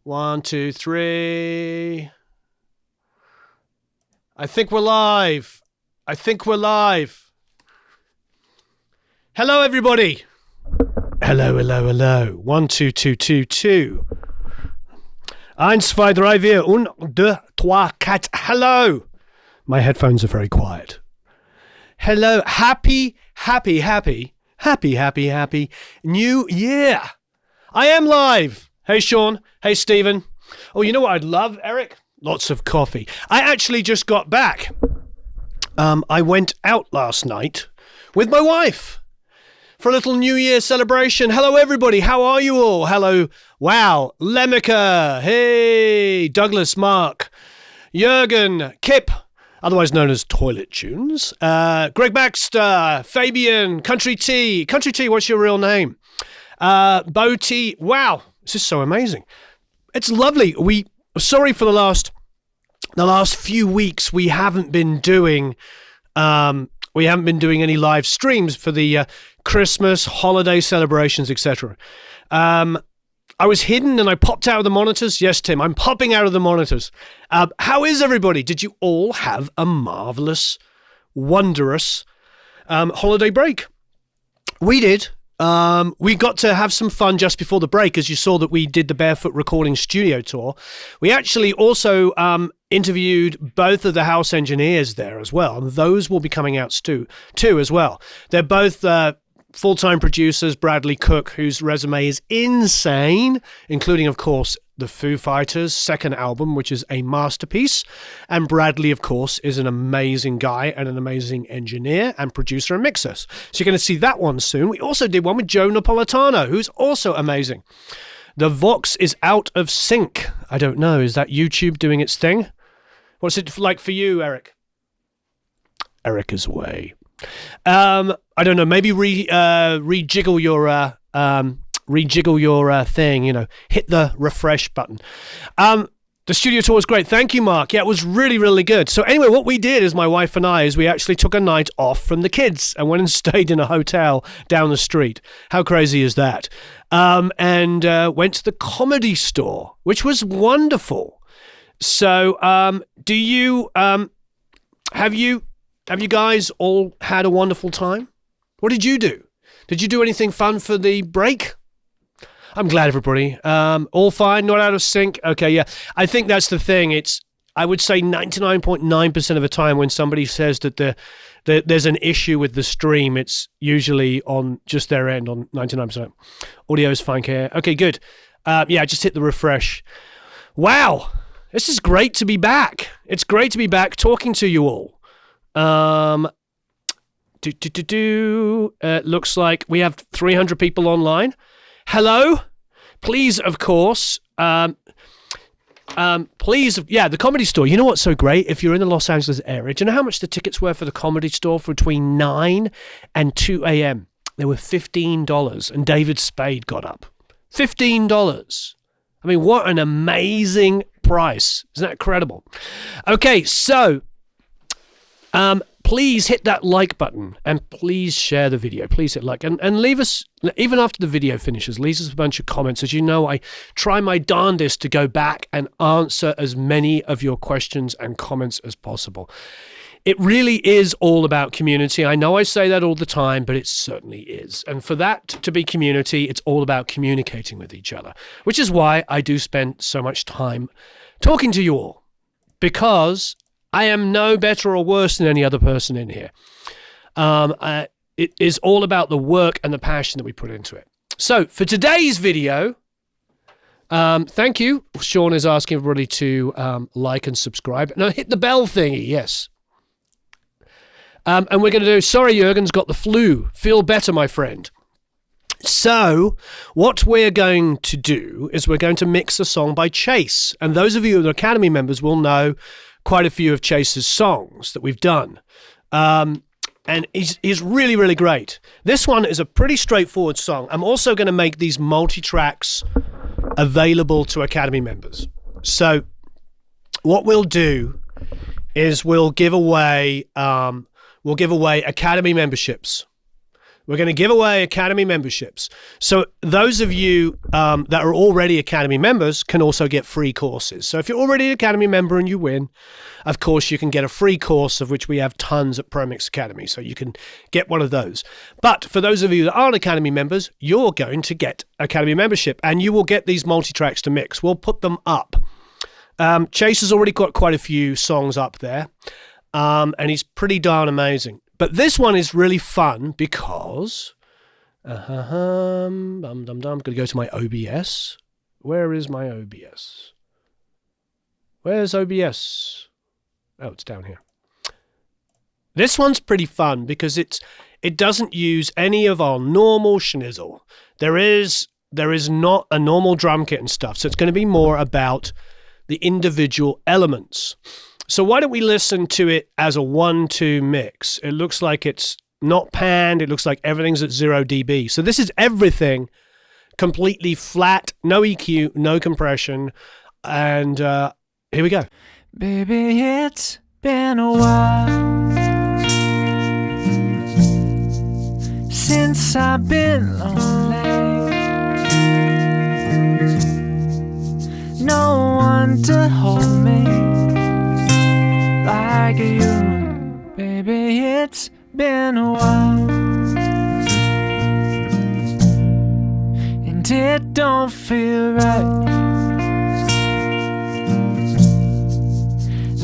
1, 2, 3. I think we're live. Hello, everybody. Hello. 1, 2, 2, 2, 2. 1, 2, 3, 4. 1, 2, 3, 4. Hello. My headphones are very quiet. Hello. Happy New Year. I am live. Hey, Sean. Hey, Stephen. Oh, you know what I'd love, Eric? Lots of coffee. I actually just got back. I went out last night with my wife for a little New Year celebration. Hello, everybody. How are you all? Hello. Wow. Lemmica. Hey. Douglas, Mark. Jürgen. Kip, otherwise known as Toilet Tunes. Greg Baxter. Fabian. Country Tea. Country Tea, what's your real name? Bo T. Wow. This is so amazing. It's lovely. Sorry for the last few weeks. We haven't been doing any live streams for the Christmas holiday celebrations, etc. I was hidden and I popped out of the monitors. Yes, Tim, I'm popping out of the monitors. How is everybody? Did you all have a marvelous, wondrous holiday break? We did. We got to have some fun just before the break, as you saw that we did the Barefoot Recording Studio Tour. We actually also interviewed both of the house engineers there as well, and those will be coming out too as well. They're both full-time producers. Bradley Cook, whose resume is insane, including, of course, the Foo Fighters' second album, which is a masterpiece. And Bradley, of course, is an amazing guy and an amazing engineer and producer and mixer. So you're going to see that one soon. We also did one with Joe Napolitano, who's also amazing. The Vox is out of sync. I don't know. Is that YouTube doing its thing? What's it like for you, Eric? Eric is away. I don't know. Maybe rejiggle your thing, hit the refresh button. The studio tour was great. Thank you, Mark. Yeah, it was really, really good. So anyway, what we did is my wife and I, we actually took a night off from the kids and went and stayed in a hotel down the street. How crazy is that? And went to the Comedy Store, which was wonderful. So have you guys all had a wonderful time? What did you do? Did you do anything fun for the break? I'm glad, everybody. All fine, not out of sync. Okay, yeah. I think that's the thing. I would say 99.9% of the time when somebody says that there's an issue with the stream, it's usually on just their end on 99%. Audio is fine, care. Okay, good. Yeah, just hit the refresh. Wow, this is great to be back. It's great to be back talking to you all. Looks like we have 300 people online. Hello, please, of course. The Comedy Store. You know what's so great? If you're in the Los Angeles area, do you know how much the tickets were for the Comedy Store for between 9 and 2 a.m.? They were $15, and David Spade got up. $15. I mean, what an amazing price. Isn't that incredible? Okay, so please hit that like button and please share the video. Please hit like and leave us, even after the video finishes, leave us a bunch of comments. As you know, I try my darndest to go back and answer as many of your questions and comments as possible. It really is all about community. I know I say that all the time, but it certainly is. And for that to be community, it's all about communicating with each other, which is why I do spend so much time talking to you all, because I am no better or worse than any other person in here. It is all about the work and the passion that we put into it. So for today's video, thank you. Sean is asking everybody to like and subscribe. No, hit the bell thingy, yes. And we're going to do, sorry, Jürgen's got the flu. Feel better, my friend. So what we're going to do is we're going to mix a song by Chase. And those of you who are Academy members will know quite a few of Chase's songs that we've done. And he's really, really great. This one is a pretty straightforward song. I'm also going to make these multi-tracks available to Academy members. So what we'll do is we'll give away Academy memberships. We're going to give away Academy memberships. So those of you that are already Academy members can also get free courses. So if you're already an Academy member and you win, of course, you can get a free course, of which we have tons at ProMix Academy. So you can get one of those. But for those of you that aren't Academy members, you're going to get Academy membership, and you will get these multi-tracks to mix. We'll put them up. Chase has already got quite a few songs up there, and he's pretty darn amazing. But this one is really fun because I'm going to go to my OBS. Where is my OBS? Where's OBS? Oh, it's down here. This one's pretty fun because it doesn't use any of our normal schnizzle. There is not a normal drum kit and stuff, so it's going to be more about the individual elements. So why don't we listen to it as a 1-2 mix? It looks like it's not panned. It looks like everything's at 0 dB. So this is everything completely flat, no EQ, no compression. And here we go. Baby, it's been a while since I've been lonely. No one to hold me like you. Baby, it's been a while, and it don't feel right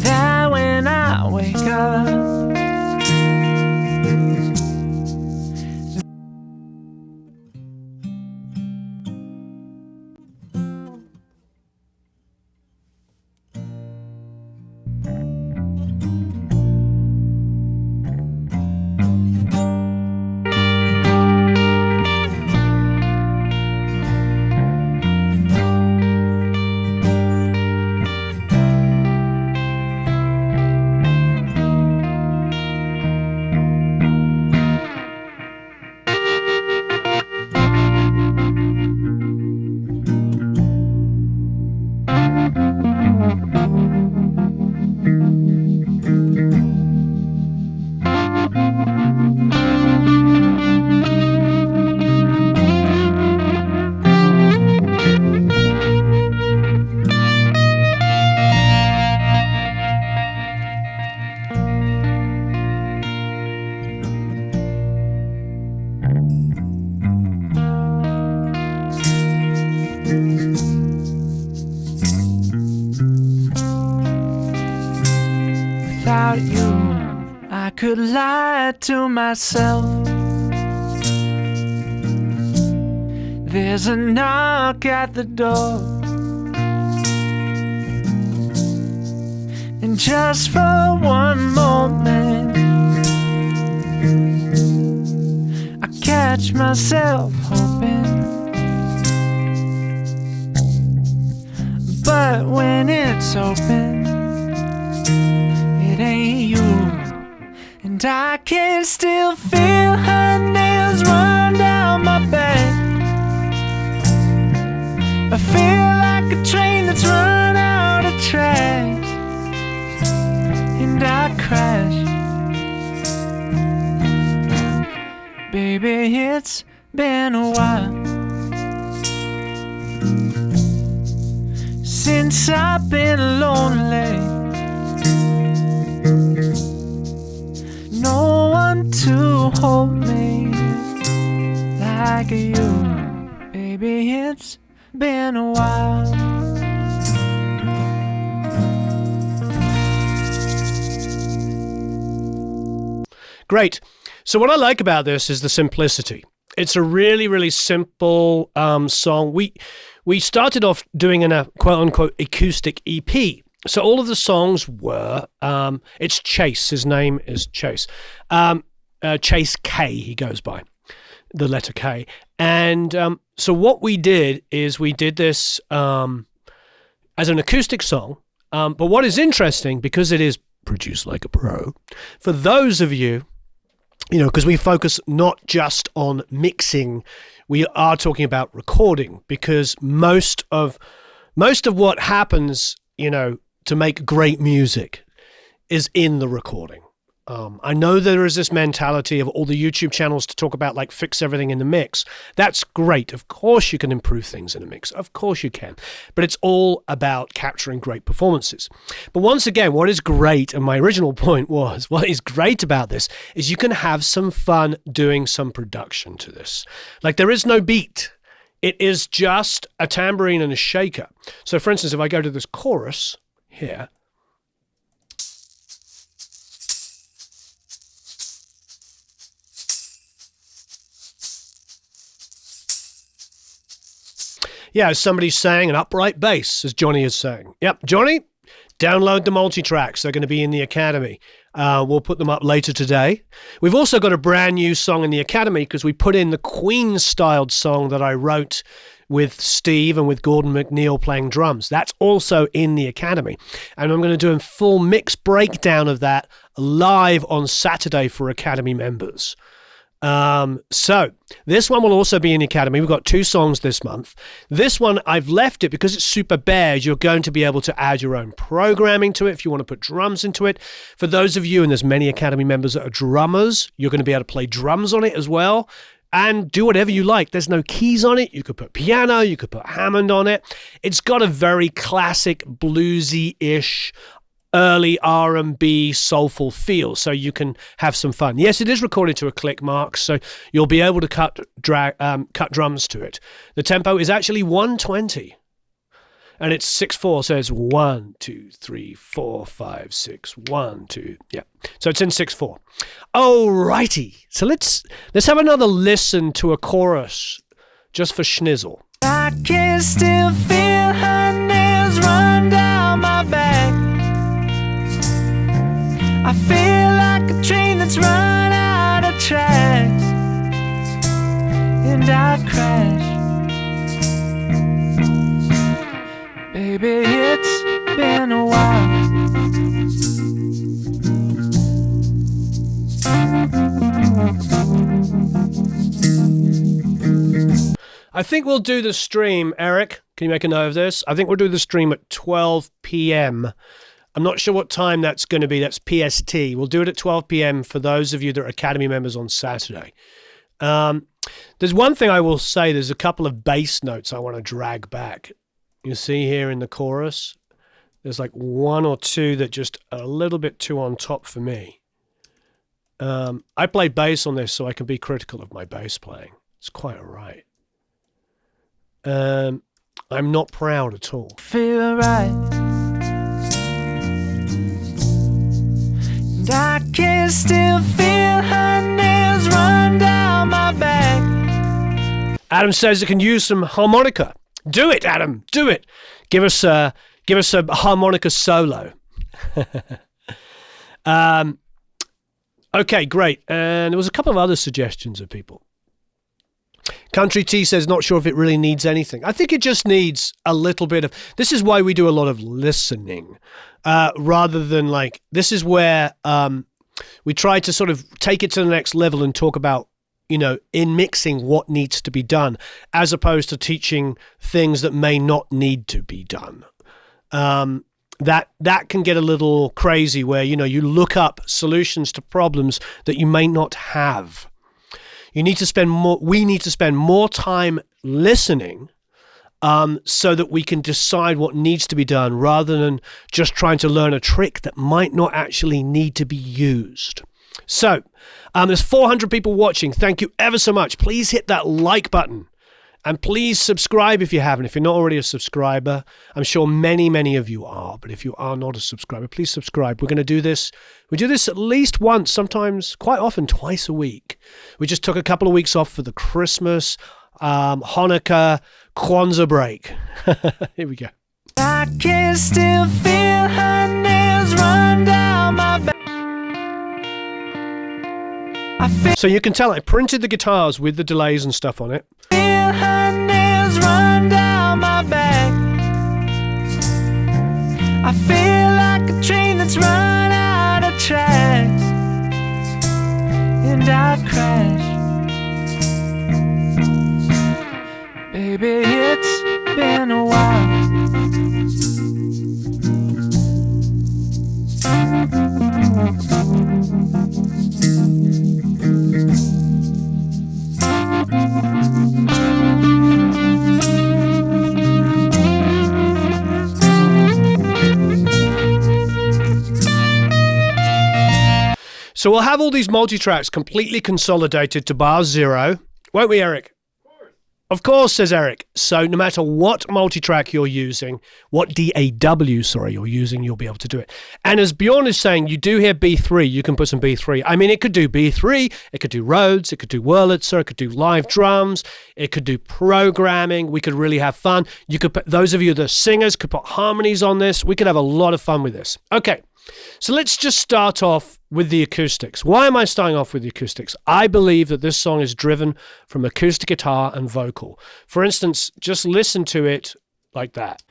that when I wake up without you, I could lie to myself. There's a knock at the door, and just for one moment I catch myself hoping, but when it's open, it ain't you. And I can still feel her nails run down my back. I feel like a train that's run out of tracks, and I crash. Baby, it's been a while since I've been lonely. No one to hold me like you. Baby, it's been a while. Great. So what I like about this is the simplicity. It's a really, really simple song. We started off doing a quote-unquote acoustic EP. So all of the songs were, it's Chase. His name is Chase. Chase K, he goes by, the letter K. And so what we did is we did this as an acoustic song. But what is interesting, because it is produced like a pro, for those of you, because we focus not just on mixing, we are talking about recording, because most of what happens, to make great music is in the recording. I know there is this mentality of all the YouTube channels to talk about like fix everything in the mix. That's great. Of course you can improve things in a mix. Of course you can. But it's all about capturing great performances. But once again, what is great, and my original point was, what is great about this is you can have some fun doing some production to this. Like there is no beat. It is just a tambourine and a shaker. So for instance, if I go to this chorus here, yeah, somebody's saying an upright bass, as Johnny is saying. Yep, Johnny, download the multi-tracks. They're going to be in the Academy. We'll put them up later today. We've also got a brand new song in the Academy because we put in the Queen-styled song that I wrote with Steve and with Gordon McNeil playing drums. That's also in the Academy. And I'm going to do a full mix breakdown of that live on Saturday for Academy members. So this one will also be in the Academy. We've got 2 songs this month. This one, I've left it because it's super bare. You're going to be able to add your own programming to it if you want to put drums into it. For those of you, and there's many Academy members that are drummers, you're going to be able to play drums on it as well and do whatever you like. There's no keys on it. You could put piano, you could put Hammond on it. It's got a very classic bluesy-ish early R&B soulful feel, so you can have some fun. Yes, it is recorded to a click, Mark, so you'll be able to cut drums to it. The tempo is actually 120, and it's 6/4, so it's 1, 2, 3, 4, 5, 6, 1, 2, yeah. So it's in 6/4. Alrighty, so let's have another listen to a chorus just for schnizzle. I can still feel her nails run down my back. I feel like a train that's run out of tracks, and I crash. Baby, it's been a while. I think we'll do the stream, Eric. Can you make a note of this? I think we'll do the stream at 12 p.m. I'm not sure what time that's going to be. That's PST. We'll do it at 12 p.m. for those of you that are Academy members on Saturday. There's one thing I will say. There's a couple of bass notes I want to drag back. You see here in the chorus, there's like 1 or 2 that just are a little bit too on top for me. I play bass on this so I can be critical of my bass playing. It's quite all right. I'm not proud at all. Feel right. I can still feel her nails run down my back. Adam says it can use some harmonica. Do it, Adam. Do it. Give us a harmonica solo. Okay, great. And there was a couple of other suggestions of people. Country T says, not sure if it really needs anything. I think it just needs a little bit of... This is why we do a lot of listening, rather than like... This is where we try to sort of take it to the next level and talk about, you know, in mixing what needs to be done, as opposed to teaching things that may not need to be done. That can get a little crazy where, you know, you look up solutions to problems that you may not have. We need to spend more time listening so that we can decide what needs to be done rather than just trying to learn a trick that might not actually need to be used. So there's 400 people watching. Thank you ever so much. Please hit that like button and please subscribe if you haven't. If you're not already a subscriber, I'm sure many, many of you are. But if you are not a subscriber, please subscribe. We're going to do this. We do this at least once, sometimes quite often, twice a week. We just took a couple of weeks off for the Christmas, Hanukkah, Kwanzaa break. Here we go. I can still feel her nails run down my back. So you can tell I printed the guitars with the delays and stuff on it. Feel her nails run down my back. I feel like a train that's run out of tracks, and I crash. Baby, it's been a while. So we'll have all these multi-tracks completely consolidated to bar 0. Won't we, Eric? Of course, says Eric. So no matter what multi-track you're using, what DAW, you're using, you'll be able to do it. And as Bjorn is saying, you do hear B3, you can put some B3. I mean, it could do B3, it could do Rhodes, it could do Wurlitzer, it could do live drums, it could do programming. We could really have fun. You could put, those of you that are singers could put harmonies on this. We could have a lot of fun with this. Okay. So let's just start off with the acoustics. Why am I starting off with the acoustics? I believe that this song is driven from acoustic guitar and vocal. For instance, just listen to it like that.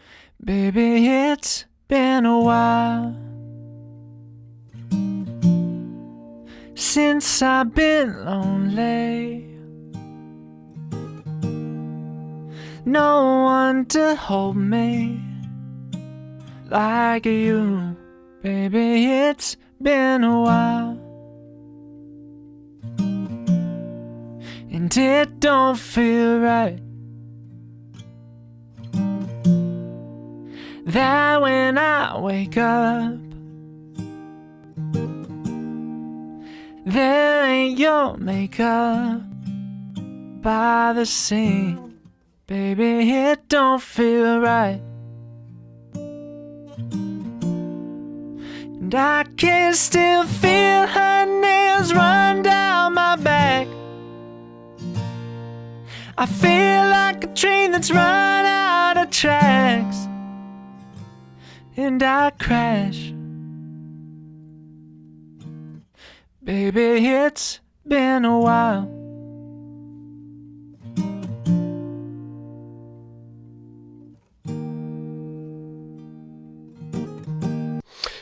Baby, it's been a while since I've been lonely. No one to hold me like you. Baby, it's been a while, and it don't feel right that when I wake up, there ain't your makeup by the sink. Baby, it don't feel right. And I can still feel her nails run down my back. I feel like a train that's run out of tracks, and I crash. Baby, it's been a while.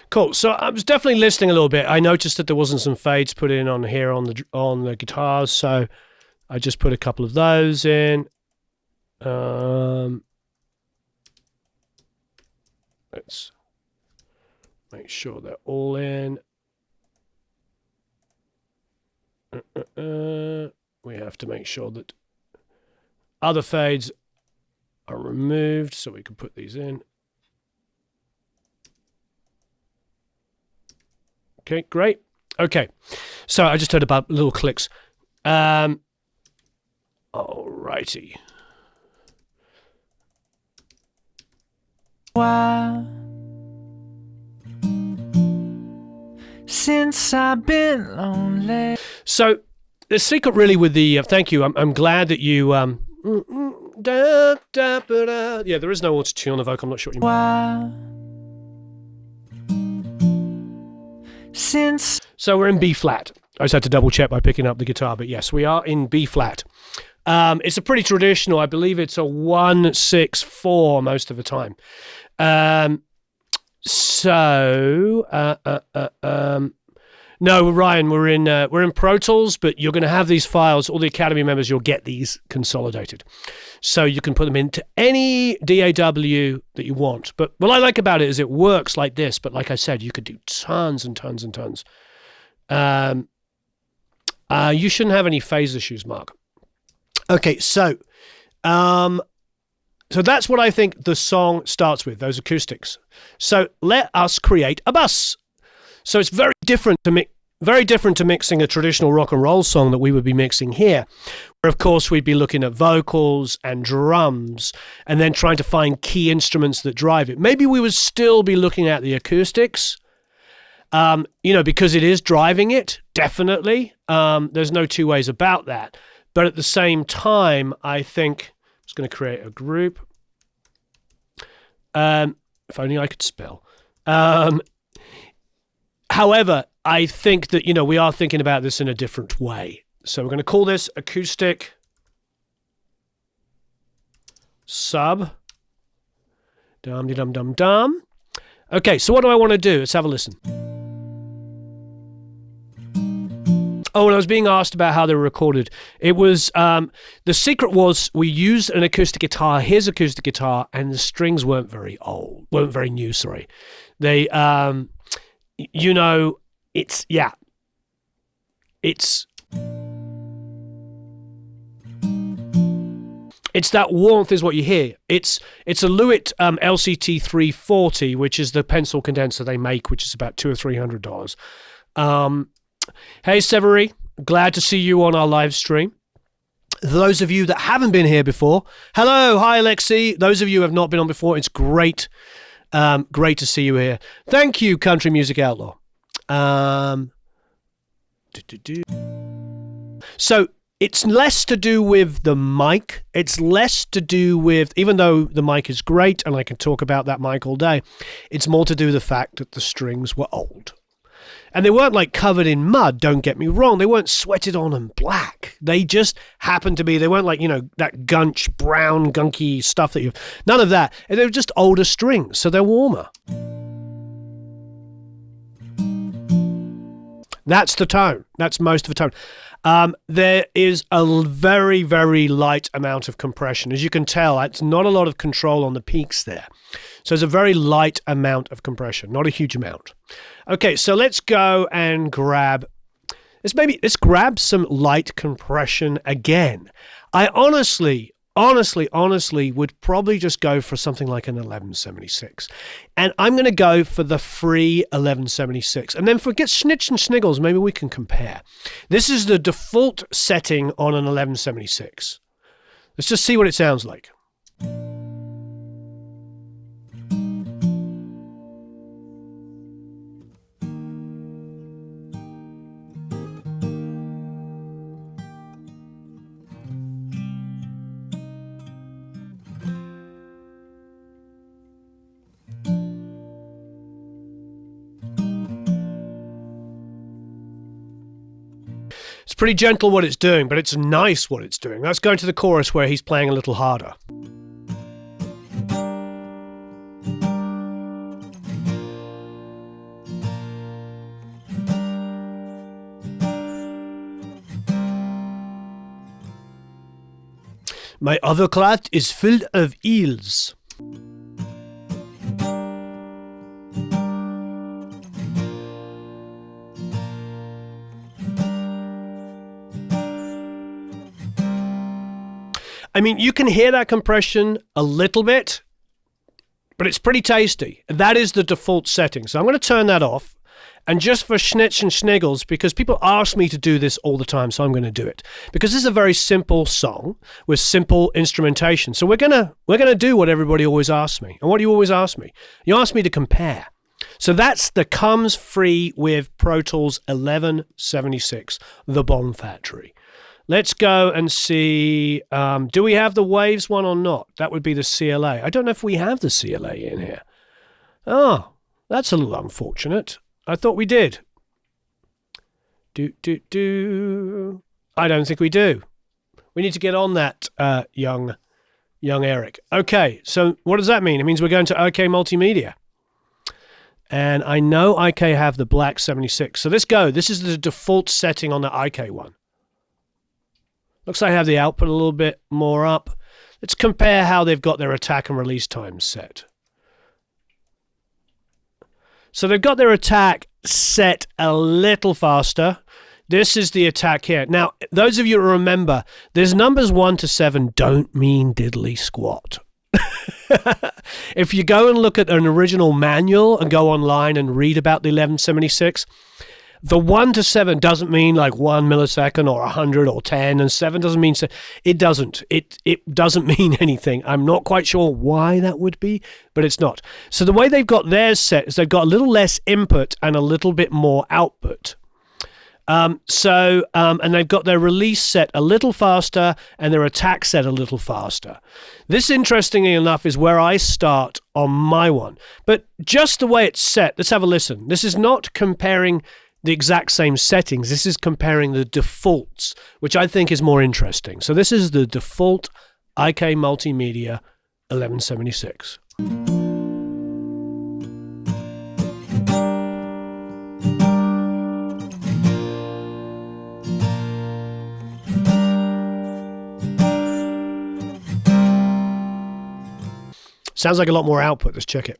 Cool. So I was definitely listening a little bit. I noticed that there wasn't some fades put in on here on the guitars, so I just put a couple of those in. Let's make sure they're all in. We have to make sure that other fades are removed so we can put these in. Okay, great. Okay, so I just heard about little clicks. Alrighty. Wow. Since I've been lonely. So the secret really with the thank you. I'm glad that you yeah, there is no auto-tune on the vocal. I'm not sure what you mean. Wow. Since So we're in B flat. I just had to double check by picking up the guitar, but yes, we are in B flat. It's a pretty traditional, I believe it's a 1-6-4 most of the time. No, Ryan, we're in Pro Tools, but you're going to have these files. All the Academy members, you'll get these consolidated, so you can put them into any DAW that you want. But what I like about it is it works like this. But like I said, you could do tons and tons and tons. You shouldn't have any phase issues, Mark. Okay, so that's what I think the song starts with, those acoustics. So let us create a bus. So it's very different to mixing a traditional rock and roll song that we would be mixing here, where of course we'd be looking at vocals and drums and then trying to find key instruments that drive it. Maybe we would still be looking at the acoustics, because it is driving it, definitely. There's no two ways about that. But at the same time, I think I'm just going to create a group. If only I could spell. However, I think that, we are thinking about this in a different way. So we're going to call this acoustic sub. Dum-de-dum-dum-dum. Okay, so what do I want to do? Let's have a listen. Oh, and I was being asked about how they were recorded. It was, the secret was we used an acoustic guitar, his acoustic guitar, and the strings weren't very new, sorry. They, it's that warmth is what you hear. It's a Lewitt LCT 340, which is the pencil condenser they make, which is about $200 or $300. Hey, Severi, glad to see you on our live stream. Those of you that haven't been here before, hello, hi, Alexi. Those of you who have not been on before, it's great. Great to see you here. Thank you, Country Music Outlaw. So it's less to do with the mic. It's less to do with, even though the mic is great and I can talk about that mic all day, it's more to do with the fact that the strings were old. And they weren't like covered in mud, don't get me wrong. They weren't sweated on and black. They just happened to be, they weren't like, you know, that gunch, brown, gunky stuff that none of that. They were just older strings, so they're warmer. That's the tone. That's most of the tone. There is a very, very light amount of compression. As you can tell, it's not a lot of control on the peaks there. So it's a very light amount of compression, not a huge amount. Okay, so let's go and let's grab some light compression again. I honestly would probably just go for something like an 1176. And I'm going to go for the free 1176. And then forget Snitch and Sniggles, maybe we can compare. This is the default setting on an 1176. Let's just see what it sounds like. It's pretty gentle what it's doing, but it's nice what it's doing. Let's go into the chorus where he's playing a little harder. My other cloth is filled of eels. I mean, you can hear that compression a little bit, but it's pretty tasty. That is the default setting. So I'm going to turn that off. And just for Schnitz and Schniggles, because people ask me to do this all the time, so I'm going to do it. Because this is a very simple song with simple instrumentation. So we're gonna do what everybody always asks me. And what do you always ask me? You ask me to compare. So that's the comes free with Pro Tools 1176, the Bomb Factory. Let's go and see, do we have the Waves one or not? That would be the CLA. I don't know if we have the CLA in here. Oh, that's a little unfortunate. I thought we did. I don't think we do. We need to get on that, young Eric. Okay, so what does that mean? It means we're going to OK Multimedia. And I know IK have the black 76. So let's go. This is the default setting on the IK one. Looks like I have the output a little bit more up. Let's compare how they've got their attack and release times set. So they've got their attack set a little faster. This is the attack here. Now, those of you who remember, there's numbers 1 to 7 don't mean diddly squat. If you go and look at an original manual and go online and read about the 1176, the 1 to 7 doesn't mean like 1 millisecond or 100 or 10, and 7 doesn't mean it doesn't. It doesn't mean anything. I'm not quite sure why that would be, but it's not. So the way they've got theirs set is they've got a little less input and a little bit more output. And they've got their release set a little faster and their attack set a little faster. This, interestingly enough, is where I start on my one. But just the way it's set, let's have a listen. This is not comparing the exact same settings. This is comparing the defaults, which I think is more interesting. So this is the default IK Multimedia 1176. Sounds like a lot more output. Let's check it.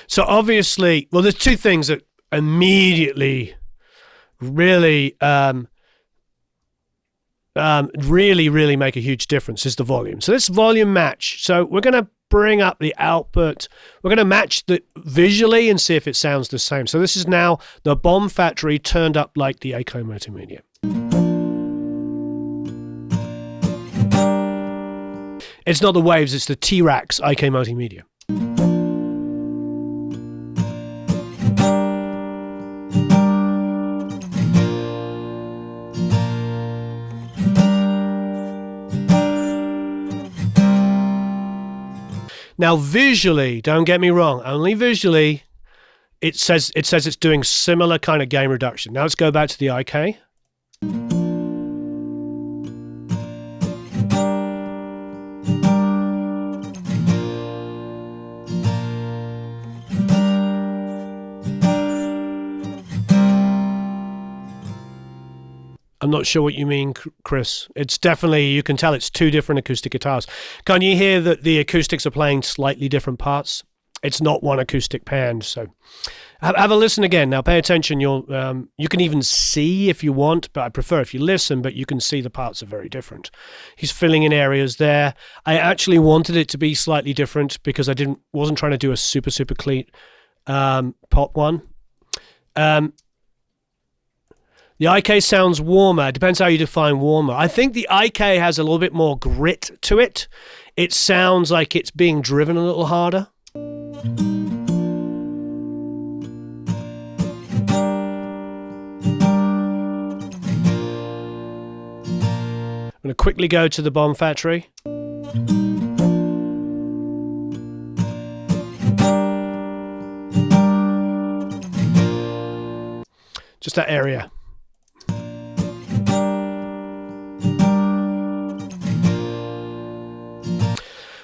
So obviously, well, there's two things that immediately really make a huge difference is the volume. So this volume match. So we're going to bring up the output. We're going to match the visually and see if it sounds the same. So this is now the Bomb Factory turned up like the Aco Multimedia. It's not the waves, it's the T-Rax IK Multimedia. Now visually, don't get me wrong, only visually, it says it's doing similar kind of gain reduction. Now let's go back to the IK. I'm not sure what you mean, Chris. It's definitely, you can tell it's two different acoustic guitars. Can you hear that the acoustics are playing slightly different parts? It's not one acoustic band, so have a listen again. Now pay attention. You can even see if you want, but I prefer if you listen, but you can see the parts are very different. He's filling in areas there. I actually wanted it to be slightly different because I wasn't trying to do a super clean pop one. The IK sounds warmer. It depends how you define warmer. I think the IK has a little bit more grit to it. It sounds like it's being driven a little harder. I'm going to quickly go to the Bomb Factory. Just that area.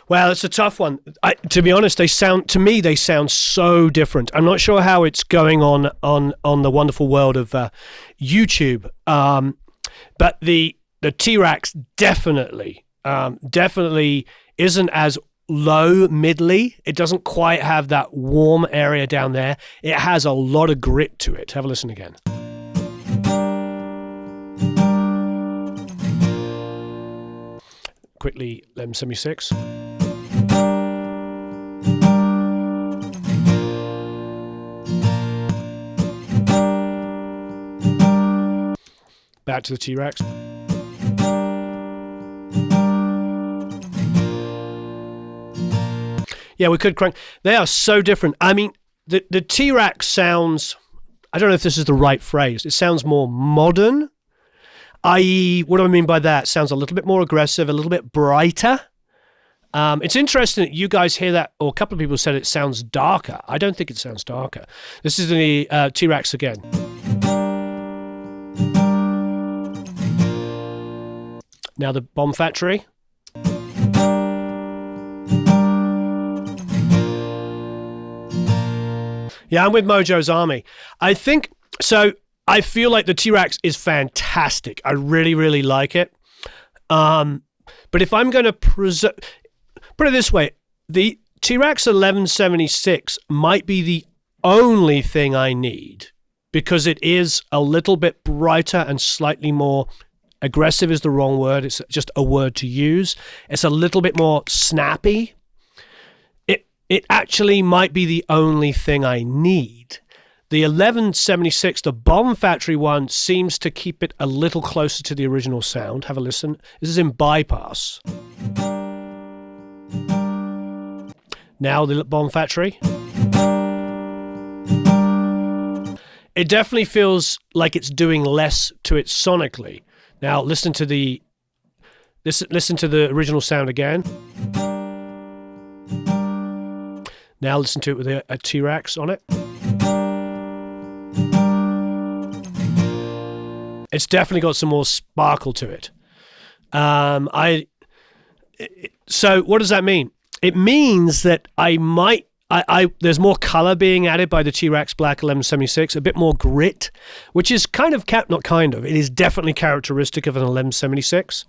Well, it's a tough one. To be honest, they sound so different. I'm not sure how it's going on the wonderful world of YouTube, but the T-Rax definitely isn't as low midly. It doesn't quite have that warm area down there. It has a lot of grit to it. Have a listen again. Quickly, 1176. Back to the T-Rax. Yeah, we could crank. They are so different. I mean, the T-Rax sounds, I don't know if this is the right phrase, it sounds more modern, i.e., what do I mean by that? It sounds a little bit more aggressive, a little bit brighter. It's interesting that you guys hear that, or a couple of people said it sounds darker. I don't think it sounds darker. This is the T-Rax again. Now the Bomb Factory. Yeah, I'm with Mojo's Army. I think, so I feel like the T-Rax is fantastic. I really like it. But if I'm going to put it this way, the T-Rax 1176 might be the only thing I need because it is a little bit brighter and slightly more aggressive is the wrong word. It's just a word to use. It's a little bit more snappy. It actually might be the only thing I need. The 1176, the Bomb Factory one, seems to keep it a little closer to the original sound. Have a listen. This is in bypass. Now the Bomb Factory. It definitely feels like it's doing less to it sonically. Now listen to the original sound again. Now listen to it with a T-Rax on it. It's definitely got some more sparkle to it. So what does that mean? It means that there's more color being added by the T-Rax Black 1176, a bit more grit, which is it is definitely characteristic of an 1176.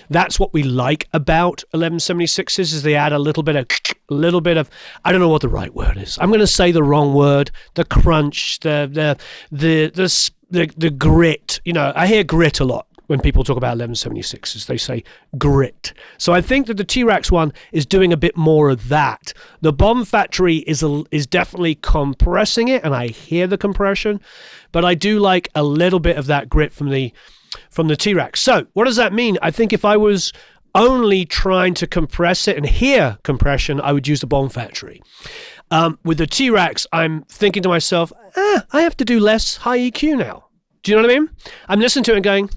That's what we like about 1176s is they add a little bit of, I don't know what the right word is. I'm going to say the wrong word, the crunch, the grit. You know, I hear grit a lot. when people talk about 1176s. They say grit. So I think that the T-Rex one is doing a bit more of that. The Bomb Factory is definitely compressing it, and I hear the compression, but I do like a little bit of that grit from the T-Rex. So what does that mean? I think if I was only trying to compress it and hear compression, I would use the Bomb Factory. With the T-Rex, I'm thinking to myself, I have to do less high EQ now. Do you know what I mean? I'm listening to it and going.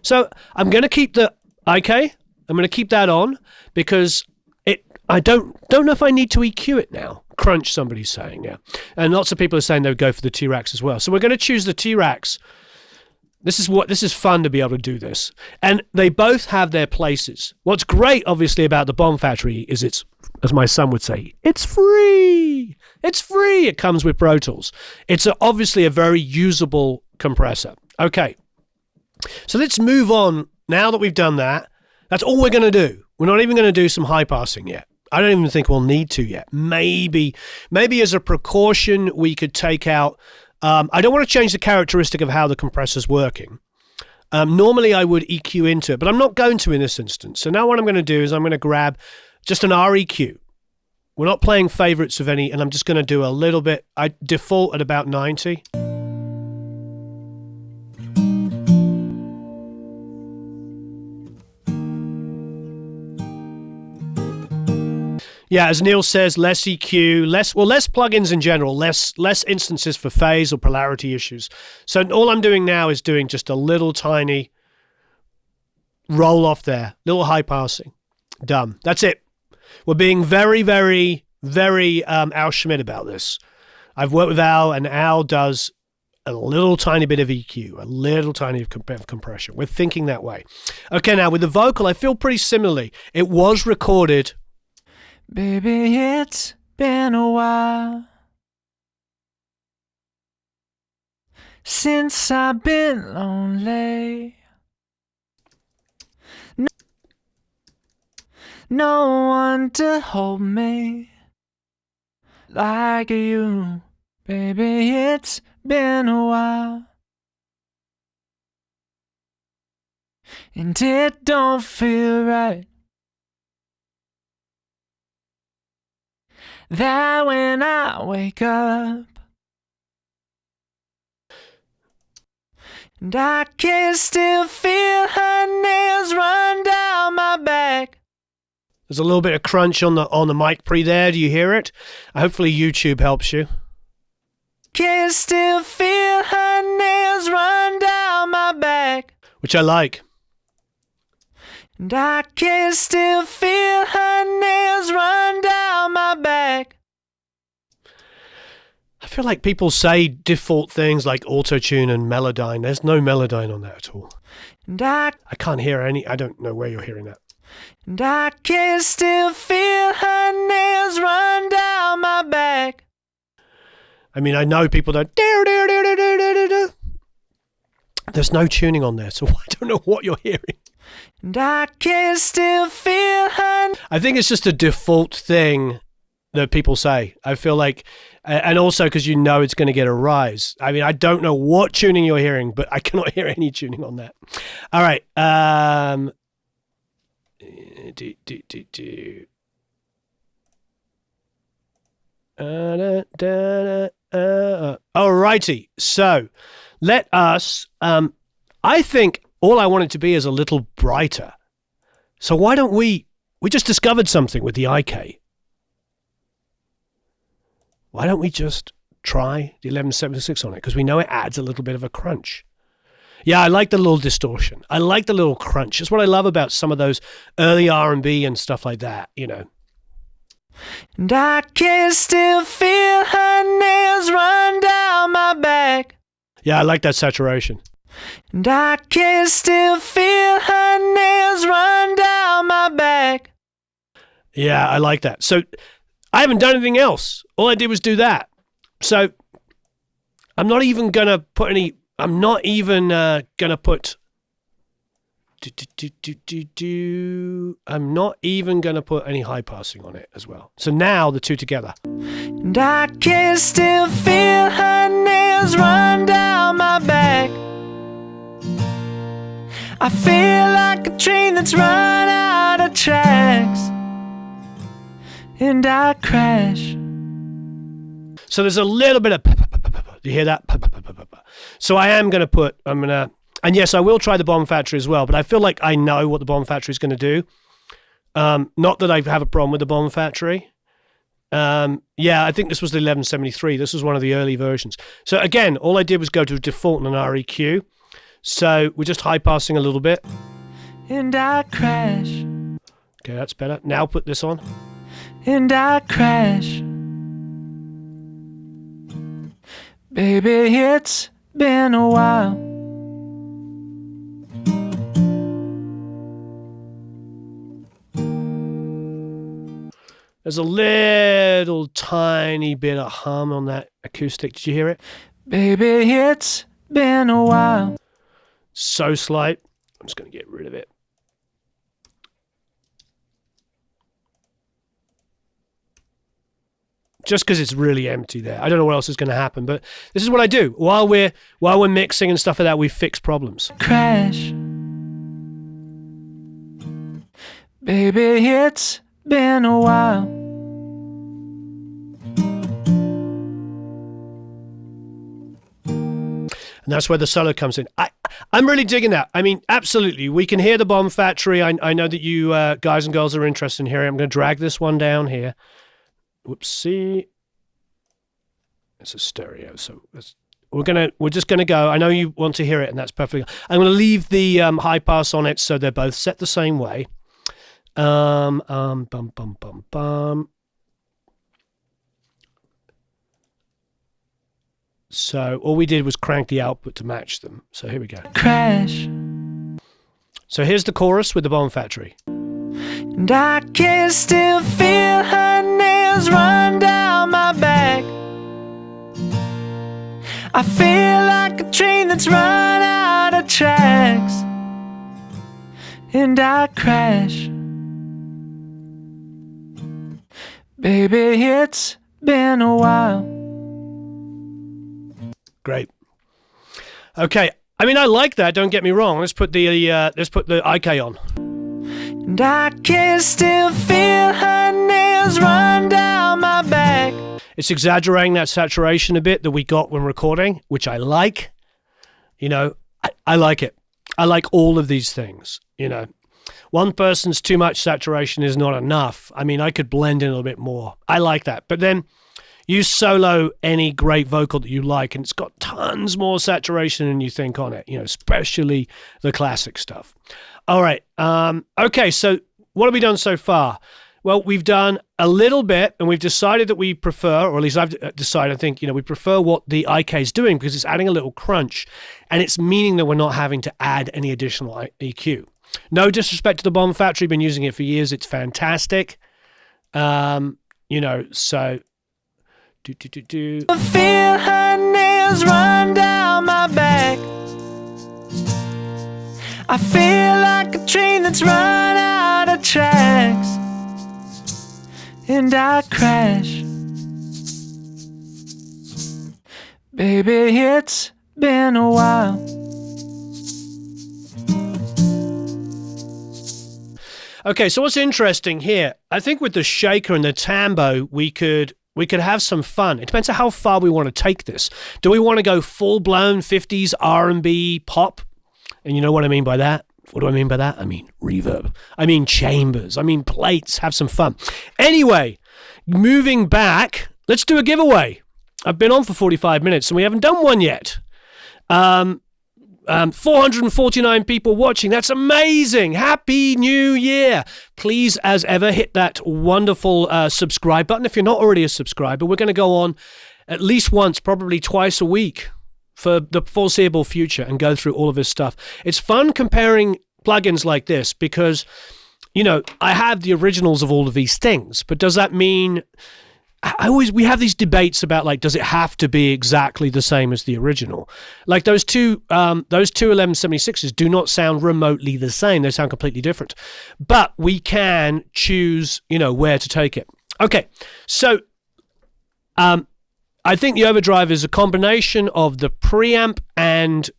So I'm going to keep the IK. I'm going to keep that on because I don't know if I need to EQ it now. Crunch, somebody's saying, yeah. And lots of people are saying they would go for the T-Rex as well. So we're going to choose the T-Rex. This is fun to be able to do this. And they both have their places. What's great, obviously, about the Bomb Factory is it's, as my son would say, it's free. It's free. It comes with Pro Tools. It's obviously a very usable compressor. Okay. So let's move on. Now that we've done that, that's all we're going to do. We're not even going to do some high passing yet. I don't even think we'll need to yet. Maybe as a precaution, we could take out... I don't want to change the characteristic of how the compressor's working. Normally, I would EQ into it, but I'm not going to in this instance. So now what I'm going to do is I'm going to grab just an REQ. We're not playing favorites of any, and I'm just going to do a little bit. I default at about 90. Yeah, as Neil says, less EQ, less plugins in general, less instances for phase or polarity issues. So all I'm doing now is doing just a little tiny roll off there, little high passing. Done. That's it. We're being very, very, very Al Schmidt about this. I've worked with Al, and Al does a little tiny bit of EQ, a little tiny bit of compression. We're thinking that way. Okay, now with the vocal, I feel pretty similarly. It was recorded... Baby, it's been a while since I've been lonely. No one to hold me like you. Baby, it's been a while, and it don't feel right that when I wake up and I can still feel her nails run down my back. There's a little bit of crunch on the mic pre there. Do you hear it? Hopefully YouTube helps you. Can still feel her nails run down my back, which I like. And I can still feel her nails run down my back. I feel like people say default things like auto-tune and Melodyne. There's no Melodyne on that at all. And I can't hear any. I don't know where you're hearing that. And I can still feel her nails run down my back. I mean, I know people don't. There's no tuning on there, so I don't know what you're hearing. And I can still feel her. I think it's just a default thing that people say. I feel like, and also because you know it's going to get a rise. I mean, I don't know what tuning you're hearing, but I cannot hear any tuning on that. All right. Alrighty. So let us. I think all I want it to be is a little brighter. So why don't we just discovered something with the IK. Why don't we just try the 1176 on it? Because we know it adds a little bit of a crunch. Yeah, I like the little distortion. I like the little crunch. It's what I love about some of those early R&B and stuff like that, you know. And I can still feel her nails run down my back. Yeah, I like that saturation. And I can still feel her nails run down my back. Yeah, I like that. So I haven't done anything else. All I did was do that. So I'm not even going to put any... I'm not even going to put... I'm not even going to put any high passing on it as well. So now the two together. And I can still feel her nails run down my back. I feel like a train that's run out of tracks, and I crash. So there's a little bit of, do you hear that? So I am going to put, and yes, I will try the Bomb Factory as well, but I feel like I know what the Bomb Factory is going to do. Not that I have a problem with the Bomb Factory. Yeah, I think this was the 1173. This was one of the early versions. So again, all I did was go to default and an REQ. So we're just high passing a little bit. And I crash. Okay, that's better. Now put this on. And I crash. Baby, it's been a while. There's a little tiny bit of hum on that acoustic. Did you hear it? Baby, it's been a while. So slight. I'm just going to get rid of it. Just because it's really empty there. I don't know what else is going to happen, but this is what I do. While we're mixing and stuff like that, we fix problems. Crash. Baby, it's been a while. And that's where the solo comes in. I'm really digging that. I mean, absolutely. We can hear the Bomb Factory. I know that you guys and girls are interested in hearing. I'm going to drag this one down here. Whoopsie. It's a stereo, so we're just gonna go. I know you want to hear it, and that's perfectly. I'm gonna leave the high pass on it, so they're both set the same way. Bum bum bum bum. So all we did was crank the output to match them. So here we go. Crash. So here's the chorus with the Bomb Factory. And I can still feel her nails run down my back. I feel like a train that's run out of tracks, and I crash. Baby, it's been a while. Great. Okay. I mean, I like that. Don't get me wrong. Let's put the IK on. And I can still feel her nails run down my back. It's exaggerating that saturation a bit that we got when recording, which I like. You know, I like it. I like all of these things, you know. One person's too much saturation is not enough. I mean, I could blend in a little bit more. I like that. But then you solo any great vocal that you like, and it's got tons more saturation than you think on it, you know, especially the classic stuff. All right. Okay, so what have we done so far? Well, we've done a little bit, and we've decided that we prefer, or at least I've decided, I think, you know, we prefer what the IK is doing because it's adding a little crunch, and it's meaning that we're not having to add any additional EQ. No disrespect to the Bomb Factory, been using it for years. It's fantastic. You know, so I feel her nails run down my back. I feel like a train that's run out of tracks, and I crash. Baby, it's been a while. Okay, so what's interesting here, I think with the shaker and the tambo, we could have some fun. It depends on how far we want to take this. Do we want to go full-blown 50s R&B pop? And you know what I mean by that? What do I mean by that? I mean reverb. I mean chambers. I mean plates. Have some fun. Anyway, moving back, let's do a giveaway. I've been on for 45 minutes and we haven't done one yet. 449 people watching. That's amazing. Happy New Year. Please, as ever, hit that wonderful subscribe button. If you're not already a subscriber, we're going to go on at least once, probably twice a week for the foreseeable future and go through all of this stuff. It's fun comparing plugins like this because, you know, I have the originals of all of these things, but does that mean... we have these debates about, like, does it have to be exactly the same as the original? Like those two 1176s do not sound remotely the same. They sound completely different. But we can choose, you know, where to take it. Okay, so I think the overdrive is a combination of the preamp and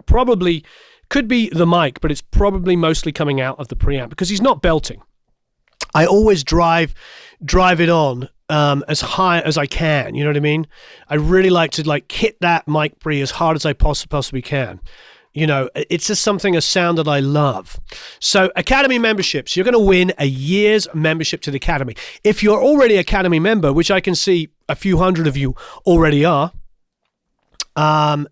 probably Could be the mic, but it's probably mostly coming out of the preamp because he's not belting. I always drive it on as high as I can. You know what I mean? I really like to hit that mic pre as hard as I possibly can. You know, it's just a sound that I love. So Academy memberships, you're going to win a year's membership to the Academy. If you're already an Academy member, which I can see a few hundred of you already are. Eric,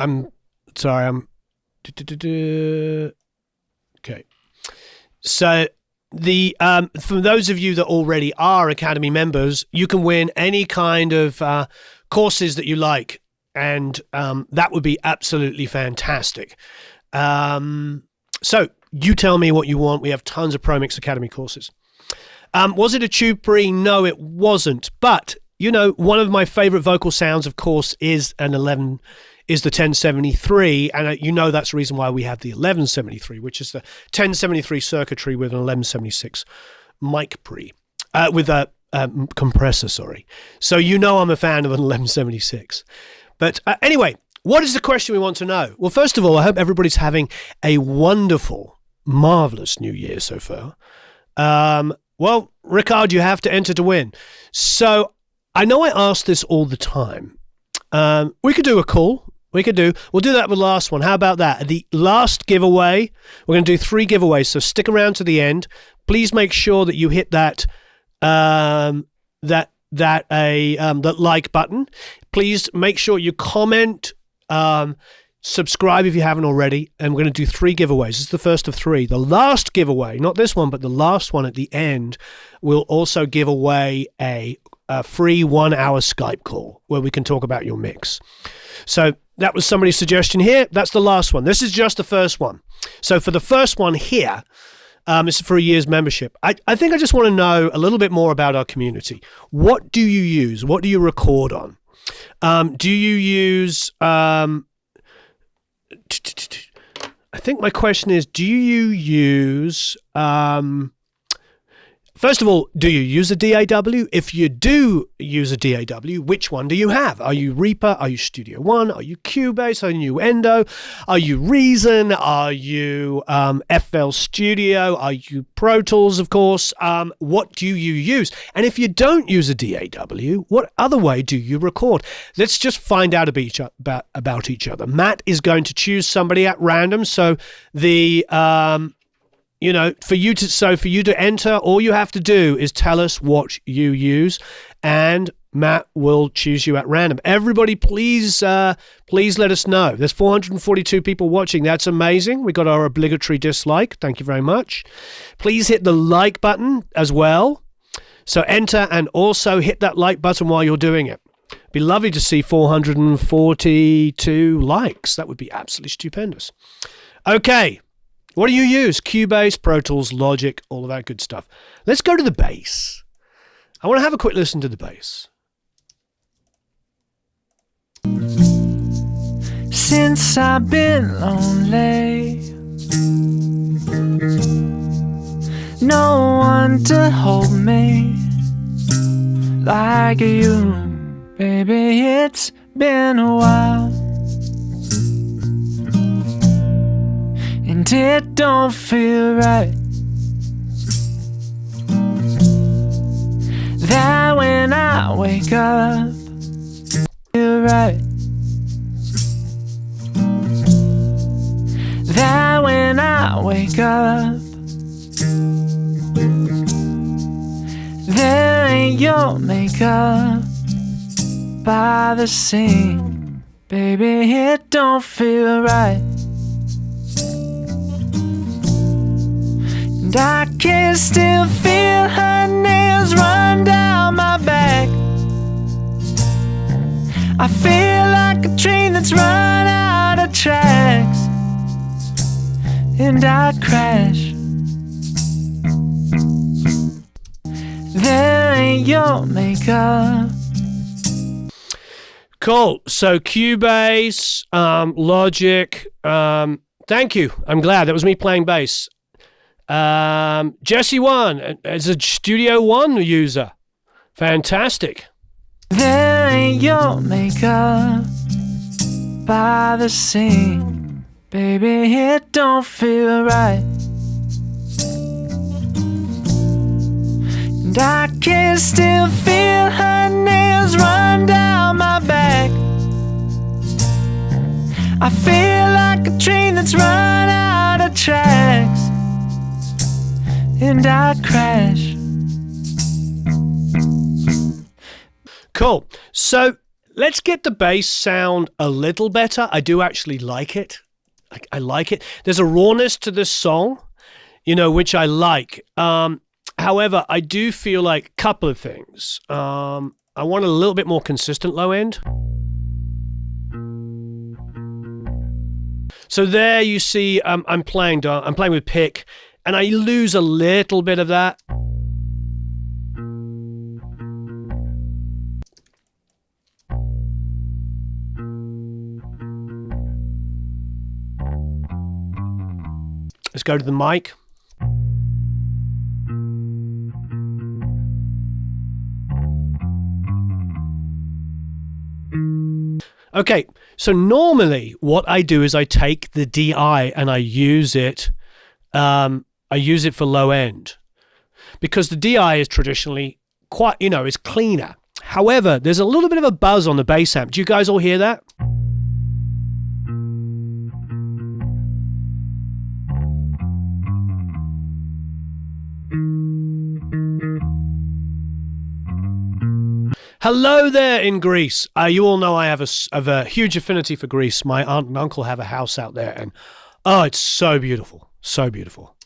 I'm sorry, okay. So for those of you that already are Academy members, you can win any kind of courses that you like, and that would be absolutely fantastic. So you tell me what you want. We have tons of Pro Mix Academy courses. Was it a tube pre? No, it wasn't. But you know, one of my favorite vocal sounds, of course, is the 1073, and you know that's the reason why we have the 1173, which is the 1073 circuitry with an 1176 mic pre, with a compressor, sorry. So you know I'm a fan of an 1176. But anyway, what is the question we want to know? Well, first of all, I hope everybody's having a wonderful, marvelous New Year so far. Well, Ricard, you have to enter to win. So I know I ask this all the time. We could do a call. We'll do that with the last one. How about that? The last giveaway, we're going to do 3 giveaways. So stick around to the end. Please make sure that you hit that like button. Please make sure you comment, subscribe if you haven't already, and we're going to do 3 giveaways. This is the first of 3. The last giveaway, not this one, but the last one at the end, will also give away a free 1-hour Skype call where we can talk about your mix. So that was somebody's suggestion here. That's the last one. This is just the first one. So for the first one here, it's for a year's membership. I think I just want to know a little bit more about our community. What do you use? What do you record on? Do you use... I think my question is, do you use... First of all, do you use a DAW? If you do use a DAW, which one do you have? Are you Reaper? Are you Studio One? Are you Cubase? Are you Endo? Are you Reason? Are you FL Studio? Are you Pro Tools, of course? What do you use? And if you don't use a DAW, what other way do you record? Let's just find out about each other. Matt is going to choose somebody at random. So the... you know, for you to enter, all you have to do is tell us what you use, and Matt will choose you at random. Everybody, please let us know. There's 442 people watching. That's amazing. We got our obligatory dislike. Thank you very much. Please hit the like button as well. So enter and also hit that like button while you're doing it. It'd be lovely to see 442 likes. That would be absolutely stupendous. Okay. What do you use? Cubase, Pro Tools, Logic, all of that good stuff. Let's go to the bass. I want to have a quick listen to the bass. Since I've been lonely, no one to hold me like you, baby. It's been a while, and it don't feel right that when I wake up, feel right. That when I wake up, there ain't your makeup by the sink, baby. It don't feel right. And I can still feel her nails run down my back. I feel like a train that's run out of tracks, and I crash. There ain't your makeup. Cool. So Cubase, Logic. Thank you. I'm glad. That was me playing bass. Jesse One as a Studio One user. Fantastic. There ain't your makeup by the sea. Baby, it don't feel right. And I can still feel her nails run down my back. I feel like a train that's run out of tracks, and I crash. Cool. So let's get the bass sound a little better. I do actually like it. I like it. There's a rawness to this song, you know, which I like. However, I do feel like a couple of things. I want a little bit more consistent low end. So there you see, I'm playing with pick, and I lose a little bit of that. Let's go to the mic. Okay, so normally what I do is I take the DI and I use it for low end, because the DI is traditionally quite, you know, is cleaner. However, there's a little bit of a buzz on the bass amp. Do you guys all hear that? Hello there in Greece. You all know I have a huge affinity for Greece. My aunt and uncle have a house out there, and oh, it's so beautiful. So beautiful.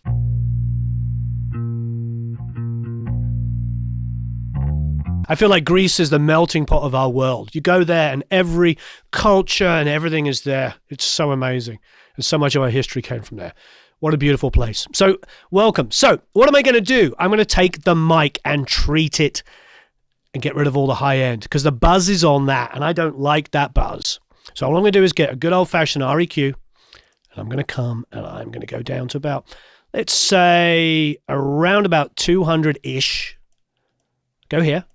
I feel like Greece is the melting pot of our world. You go there and every culture and everything is there. It's so amazing. And so much of our history came from there. What a beautiful place. So, welcome. So, what am I going to do? I'm going to take the mic and treat it and get rid of all the high end, because the buzz is on that, and I don't like that buzz. So all I'm going to do is get a good old-fashioned REQ, and I'm going to come, and I'm going to go down to about, let's say, around about 200-ish. Go here.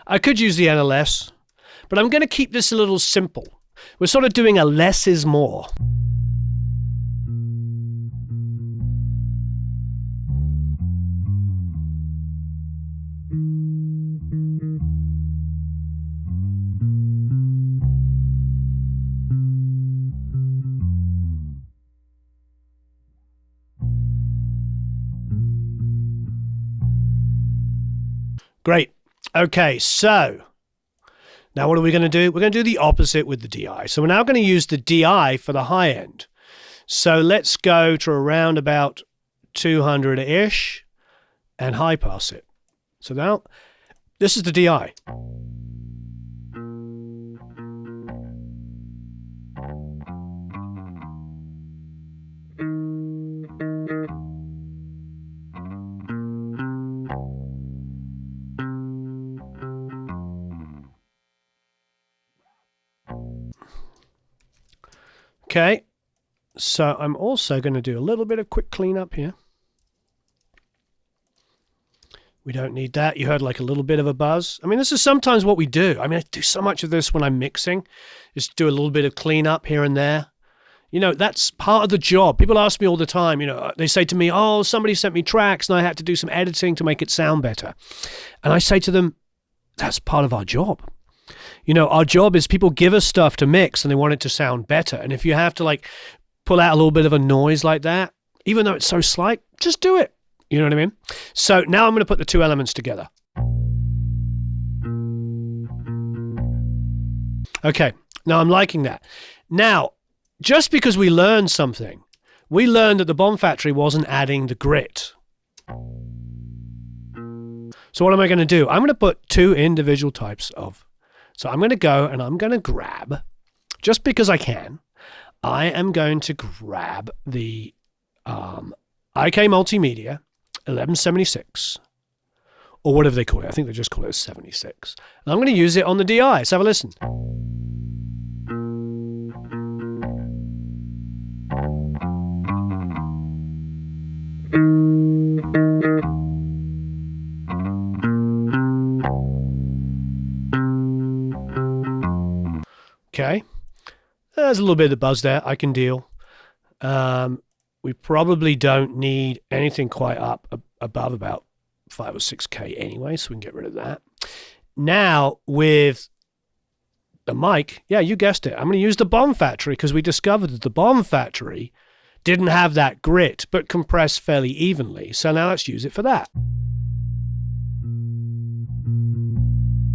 I could use the NLS, but I'm going to keep this a little simple. We're sort of doing a less is more. Great. Okay, so now what are we going to do? We're going to do the opposite with the DI. So we're now going to use the DI for the high end. So let's go to around about 200-ish and high pass it. So now this is the DI. Okay, so I'm also going to do a little bit of quick cleanup here. We don't need that. You heard like a little bit of a buzz. I mean, this is sometimes what we do. I mean, I do so much of this when I'm mixing, just do a little bit of cleanup here and there. You know, that's part of the job. People ask me all the time, you know, they say to me, oh, somebody sent me tracks and I had to do some editing to make it sound better. And I say to them, that's part of our job. You know, our job is people give us stuff to mix and they want it to sound better. And if you have to like pull out a little bit of a noise like that, even though it's so slight, just do it. You know what I mean? So now I'm going to put the two elements together. Okay, now I'm liking that. Now, just because we learned something, we learned that the Bomb Factory wasn't adding the grit. So what am I going to do? I'm going to put two individual types of. So I'm going to go and I'm going to grab, just because I can, I am going to grab the IK Multimedia 1176, or whatever they call it. I think they just call it a 76. And I'm going to use it on the DI. Let's have a listen. okay. There's a little bit of buzz there. I can deal. We probably don't need anything quite up above about 5 or 6K anyway, so we can get rid of that. Now with the mic, yeah, you guessed it. I'm going to use the Bomb Factory because we discovered that the Bomb Factory didn't have that grit, but compressed fairly evenly. So now let's use it for that.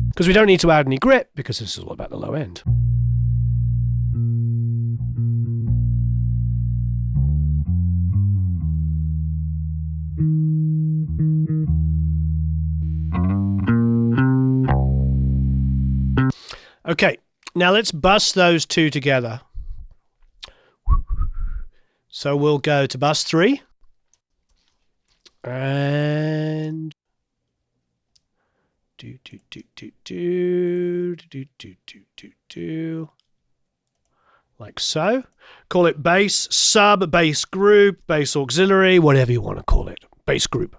Because we don't need to add any grit because this is all about the low end. Okay, now let's bus those two together. So we'll go to bus 3 and like so. Call it bass sub, bass group, bass auxiliary, whatever you want to call it. Bass group.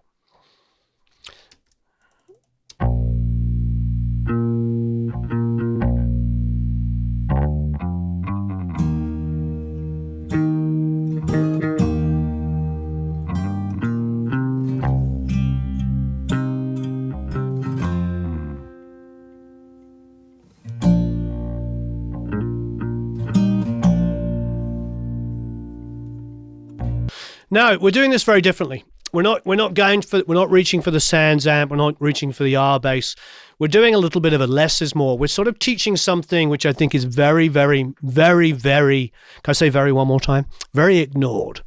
No, we're doing this very differently. We're not reaching for the Sans amp. We're not reaching for the R bass. We're doing a little bit of a less is more. We're sort of teaching something which I think is very, very, very, very, can I say very one more time? Very ignored.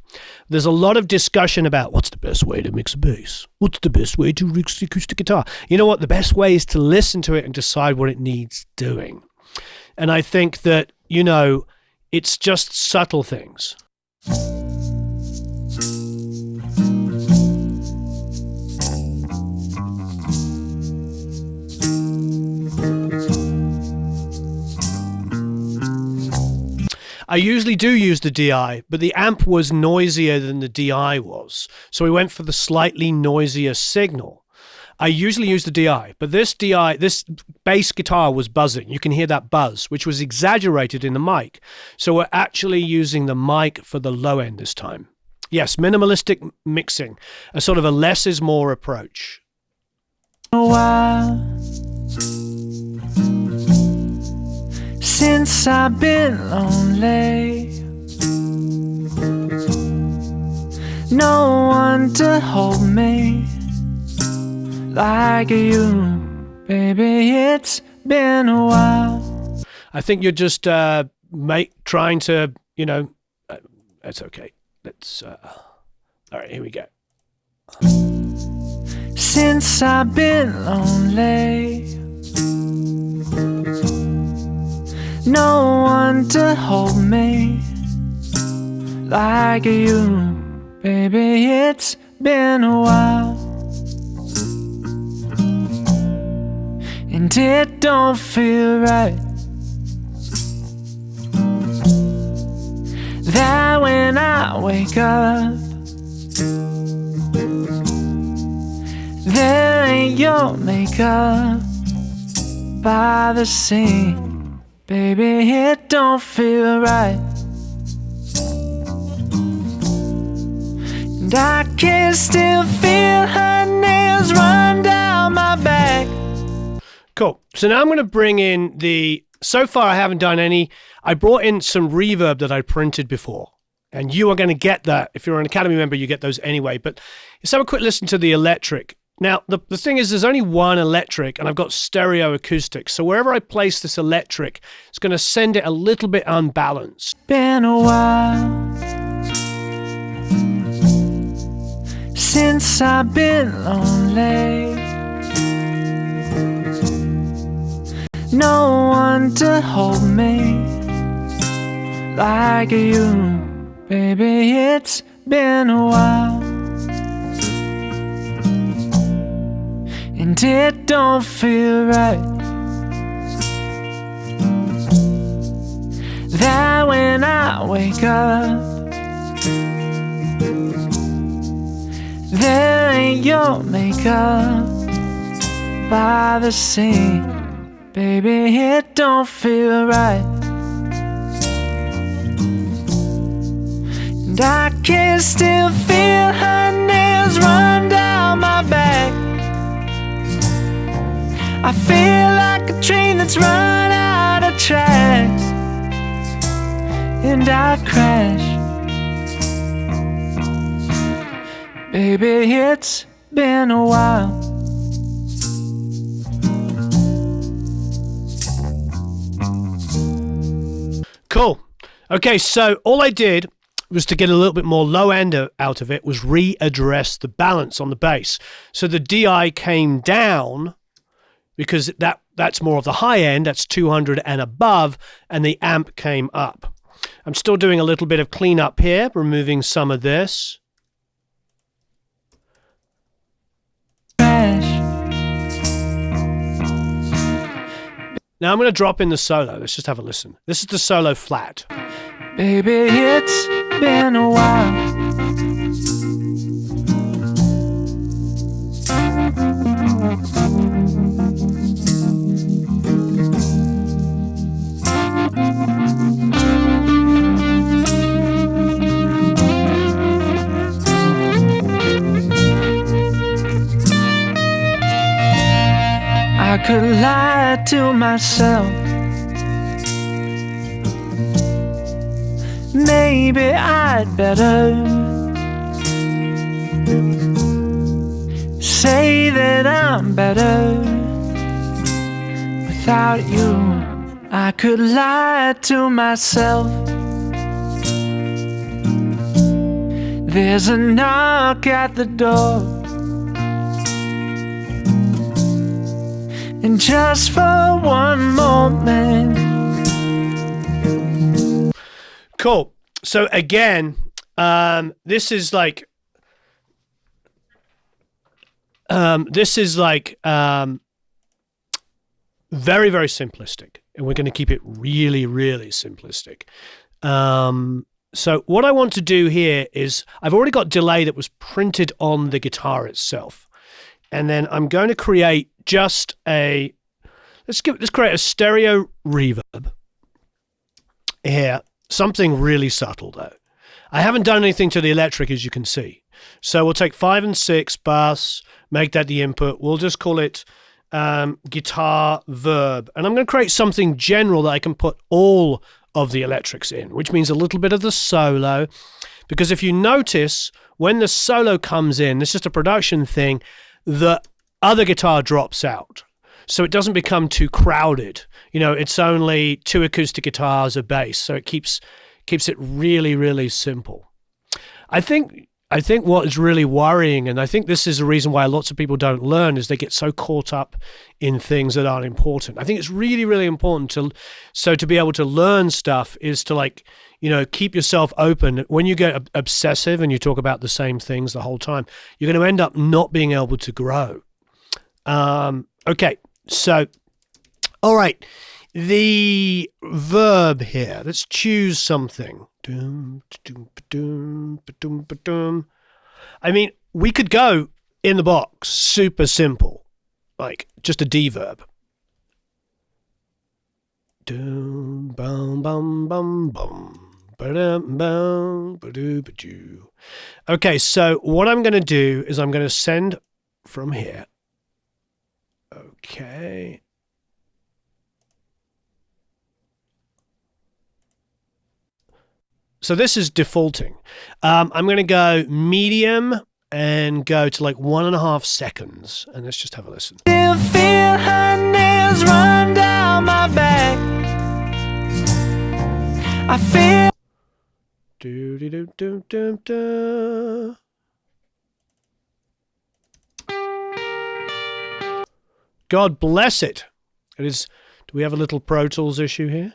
There's a lot of discussion about what's the best way to mix a bass? What's the best way to mix acoustic guitar? You know what? The best way is to listen to it and decide what it needs doing. And I think that, you know, it's just subtle things. I usually do use the DI, but the amp was noisier than the DI was. So we went for the slightly noisier signal. I usually use the DI, but this bass guitar was buzzing. You can hear that buzz, which was exaggerated in the mic. So we're actually using the mic for the low end this time. Yes, minimalistic mixing, a sort of a less is more approach. Since I've been lonely, no one to hold me like you, baby. It's been a while. I think you're just trying to, you know, it's okay. Let's all right, here we go. Since I've been lonely, no one to hold me like you, baby. It's been a while, and it don't feel right that when I wake up, there ain't your makeup by the sink. Baby, it don't feel right, and I can still feel her nails run down my back. Cool. So now I'm going to bring in so far I haven't done any. I brought in some reverb that I printed before, and you are going to get that. If you're an Academy member, you get those anyway. But let's have a quick listen to the electric. Now, the thing is, there's only one electric, and I've got stereo acoustic. So wherever I place this electric, it's going to send it a little bit unbalanced. Been a while since I've been lonely, no one to hold me like you, baby. It's been a while, and it don't feel right that when I wake up, there ain't your makeup by the sink. Baby, it don't feel right I can still feel her nails run down my back. I feel like a train that's run out of tracks, and I crash. Baby, it's been a while. Cool. Okay, so all I did was to get a little bit more low end out of it was readdress the balance on the bass. So the DI came down because that's more of the high end, that's 200 and above, and the amp came up. I'm still doing a little bit of cleanup here, removing some of this. Now I'm going to drop in the solo. Let's just have a listen. This is the solo flat. Baby, it's been a while. I could lie to myself. Maybe I'd better say that I'm better without you. I could lie to myself. There's a knock at the door, and just for one moment. Cool. So again, this is like very, very simplistic, and we're going to keep it really, really simplistic. So what I want to do here is I've already got delay that was printed on the guitar itself, and then I'm going to create just a let's create a stereo reverb here. Something really subtle though. I haven't done anything to the electric, as you can see. So we'll take 5 and 6 bass, make that the input. We'll just call it guitar verb. And I'm going to create something general that I can put all of the electrics in, which means a little bit of the solo. Because if you notice, when the solo comes in, this is just a production thing, the other guitar drops out. So it doesn't become too crowded. You know, it's only 2 acoustic guitars, a bass, so it keeps it really, really simple. I think what is really worrying, and I think this is the reason why lots of people don't learn, is they get so caught up in things that aren't important. I think it's really, really important to be able to learn stuff is to, like, you know, keep yourself open. When you get obsessive and you talk about the same things the whole time, you're going to end up not being able to grow. Okay. So, all right, the verb here, let's choose something. I mean, we could go in the box, super simple, like just a D verb. Okay, so what I'm going to do is I'm going to send from here. Okay. So this is defaulting. I'm going to go medium and go to like 1.5 seconds. And let's just have a listen. Still feel her nails run down my back. I feel. Do do do do do do. God bless it. It is. Do we have a little Pro Tools issue here?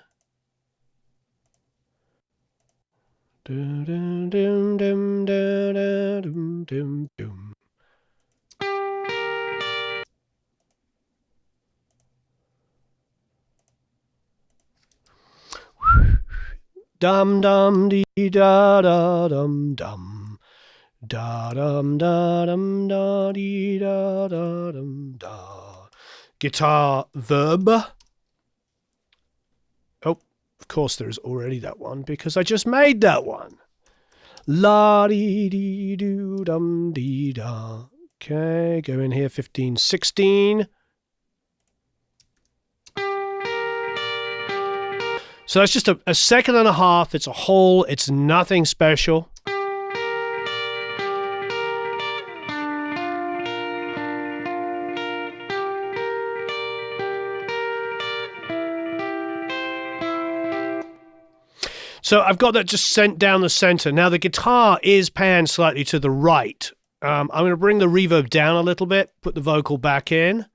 Dum dum dum dum dum dum dum. Dum dum dee da da dum dum. Da dum da dum da dee da da dum da. Guitar verb. Oh, of course there is already that one because I just made that one. La dee dee doo dum dee da. Okay, go in here 15, 16. So that's just a second and a half. It's a whole. It's nothing special. So I've got that just sent down the center. Now the guitar is panned slightly to the right. I'm going to bring the reverb down a little bit, put the vocal back in.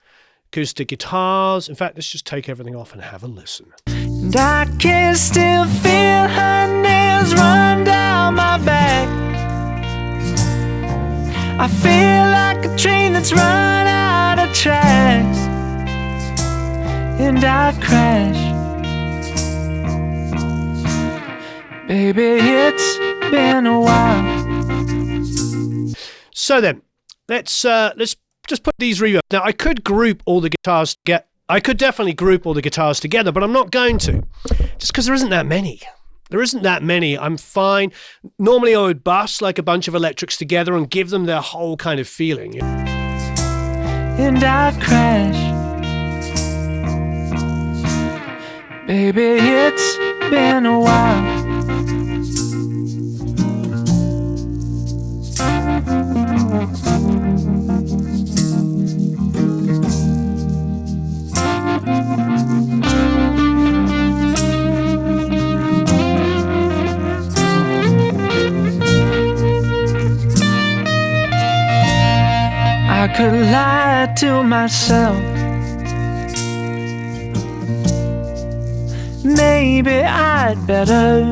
Acoustic guitars. In fact, let's just take everything off and have a listen. And I can still feel her nails run down my back. I feel like a train that's run out of tracks, and I crash. Baby, it's been a while. So then, let's just put these reverbs. Now, I could group all the guitars together. I could definitely group all the guitars together, but I'm not going to, just because there isn't that many. There isn't that many. I'm fine. Normally, I would bus like a bunch of electrics together and give them their whole kind of feeling. And I crash. Baby, it's been a while. I could lie to myself. Maybe I'd better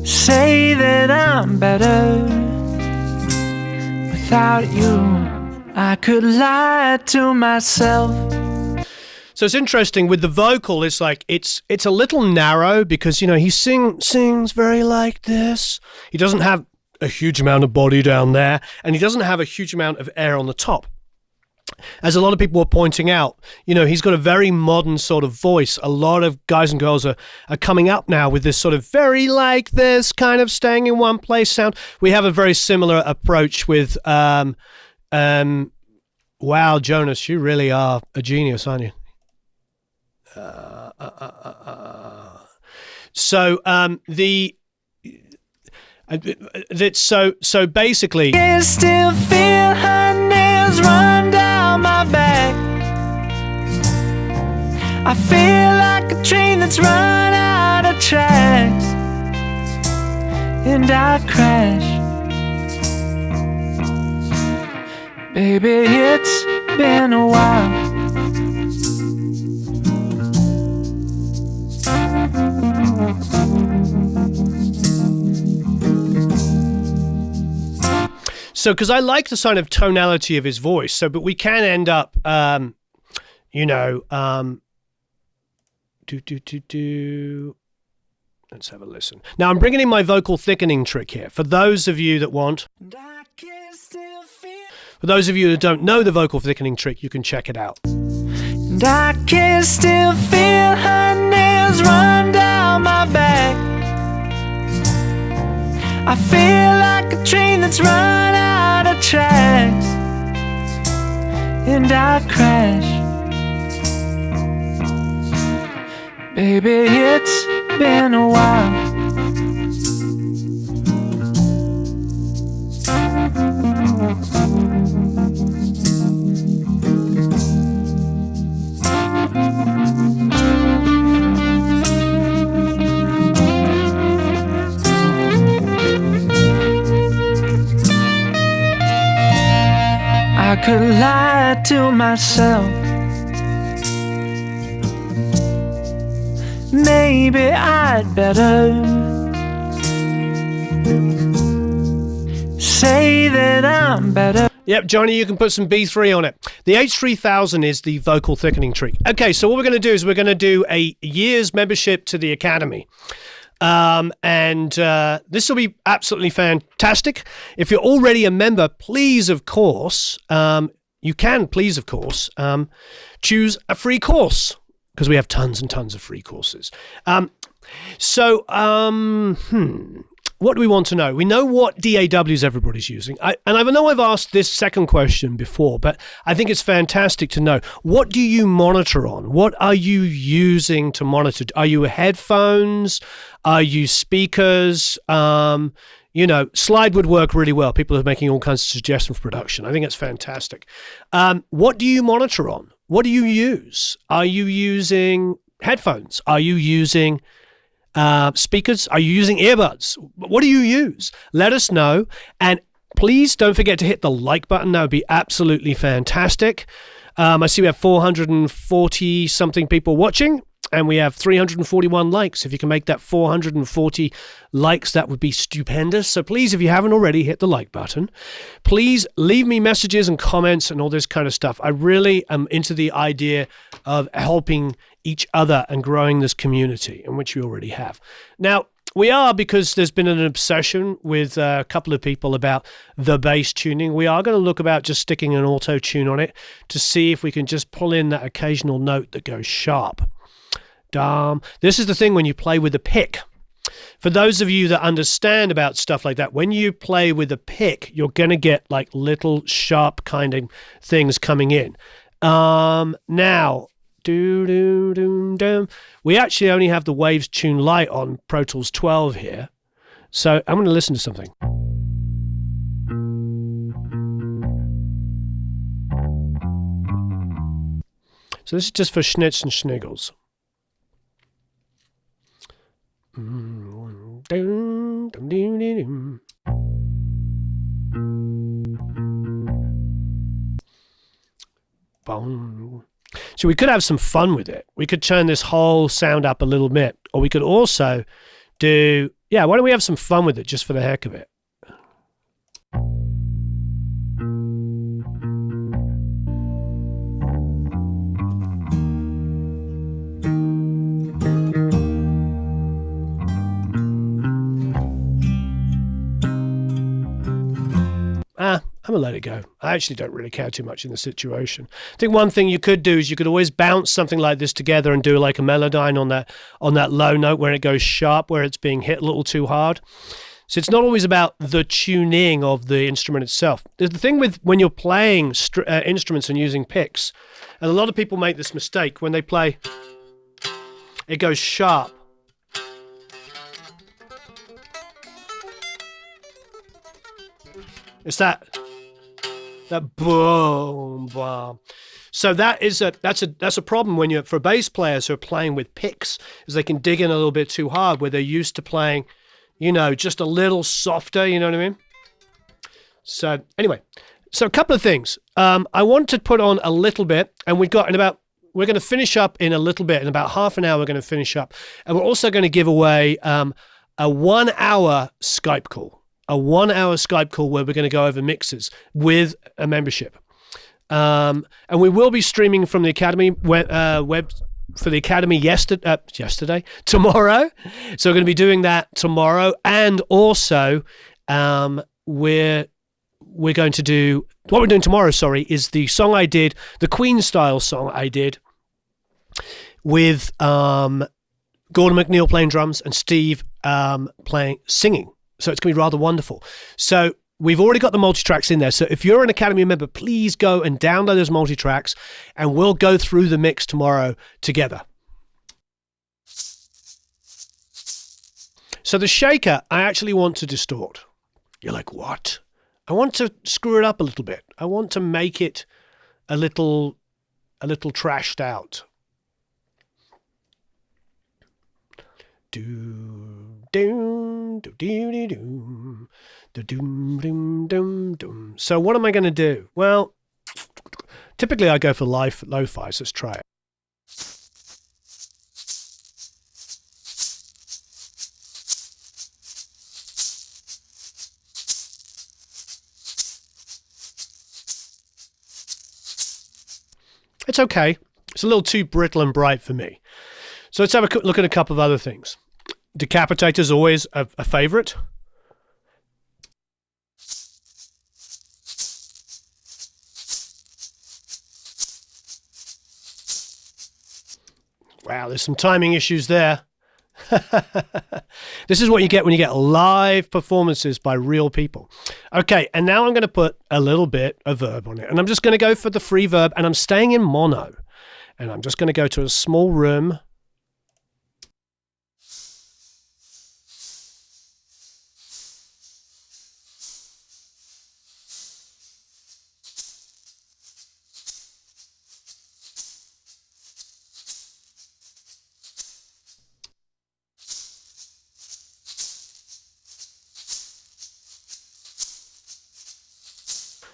say that I'm better without you. I could lie to myself. So it's interesting with the vocal. It's like it's a little narrow because he sings very like this. He doesn't have a huge amount of body down there, and he doesn't have a huge amount of air on the top. As a lot of people were pointing out, he's got a very modern sort of voice. A lot of guys and girls are coming up now with this sort of very like this kind of staying in one place sound. We have a very similar approach with, wow, Jonas, you really are a genius, aren't you? So basically, I still feel her nails run down my back. I feel like a train that's run out of tracks, and I crash. Baby, it's been a while. So, because I like the kind of tonality of his voice, but we can end up, let's have a listen. Now, I'm bringing in my vocal thickening trick here. For those of you that want, for those of you that don't know the vocal thickening trick, you can check it out. And I can still feel her nails run down my back. I feel like a train that's run out of tracks, and I crash. Baby, it's been a while. I could lie to myself. Maybe I'd better say that I'm better. Yep, Johnny, you can put some B3 on it. The H3000 is the vocal thickening trick. Okay, so what we're going to do is we're going to do a year's membership to the Academy. And this will be absolutely fantastic. If you're already a member, please, of course, choose a free course. because we have tons and tons of free courses. What do we want to know? We know what DAWs everybody's using. I know I've asked this second question before, but I think it's fantastic to know. What do you monitor on? What are you using to monitor? Are you headphones? Are you speakers? Slide would work really well. People are making all kinds of suggestions for production. I think it's fantastic. What do you monitor on? What do you use? Are you using headphones? Are you using speakers? Are you using earbuds? What do you use? Let us know. And please don't forget to hit the like button. That would be absolutely fantastic. I see we have 440 something people watching, and we have 341 likes. If you can make that 440 likes, that would be stupendous. So please, if you haven't already, hit the like button. Please leave me messages and comments and all this kind of stuff. I really am into the idea of helping each other and growing this community, in which we already have. Now, we are, because there's been an obsession with a couple of people about the bass tuning, we are going to look about just sticking an auto tune on it to see if we can just pull in that occasional note that goes sharp. This is the thing when you play with a pick. For those of you that understand about stuff like that, when you play with a pick, you're going to get like little sharp kind of things coming in. Now, we actually only have the Waves Tune Lite on Pro Tools 12 here. So I'm going to listen to something. So this is just for schnitz and schniggles. So we could have some fun with it. We could turn this whole sound up a little bit, or we could also do, why don't we have some fun with it just for the heck of it? I'm going to let it go. I actually don't really care too much in the situation. I think one thing you could do is you could always bounce something like this together and do like a melodyne on that low note where it goes sharp, where it's being hit a little too hard. So it's not always about the tuning of the instrument itself. There's the thing with when you're playing instruments and using picks, and a lot of people make this mistake when they play, it goes sharp. It's that boom, boom. So that's a problem when for bass players who are playing with picks, is they can dig in a little bit too hard where they're used to playing, just a little softer. You know what I mean? So anyway, a couple of things. I want to put on a little bit, and we're going to finish up in a little bit. In about half an hour, we're going to finish up, and we're also going to give away a 1 hour Skype call. A 1 hour Skype call where we're going to go over mixes with a membership. And we will be streaming from the Academy web for the Academy tomorrow. So we're going to be doing that tomorrow. And also, we're going to do, what we're doing tomorrow, is the song I did, the Queen style song I did with Gordon McNeil playing drums and Steve singing. So it's going to be rather wonderful. So we've already got the multi-tracks in there. So if you're an Academy member, please go and download those multi-tracks, and we'll go through the mix tomorrow together. So the shaker, I actually want to distort. You're like, what? I want to screw it up a little bit. I want to make it a little trashed out. So what am I going to do? Well, typically I go for lo-fi, so let's try it. It's okay. It's a little too brittle and bright for me. So let's have a look at a couple of other things. Decapitator's always a favorite. Wow, there's some timing issues there. This is what you get when you get live performances by real people. Okay, and now I'm going to put a little bit of verb on it. And I'm just going to go for the free verb, and I'm staying in mono. And I'm just going to go to a small room.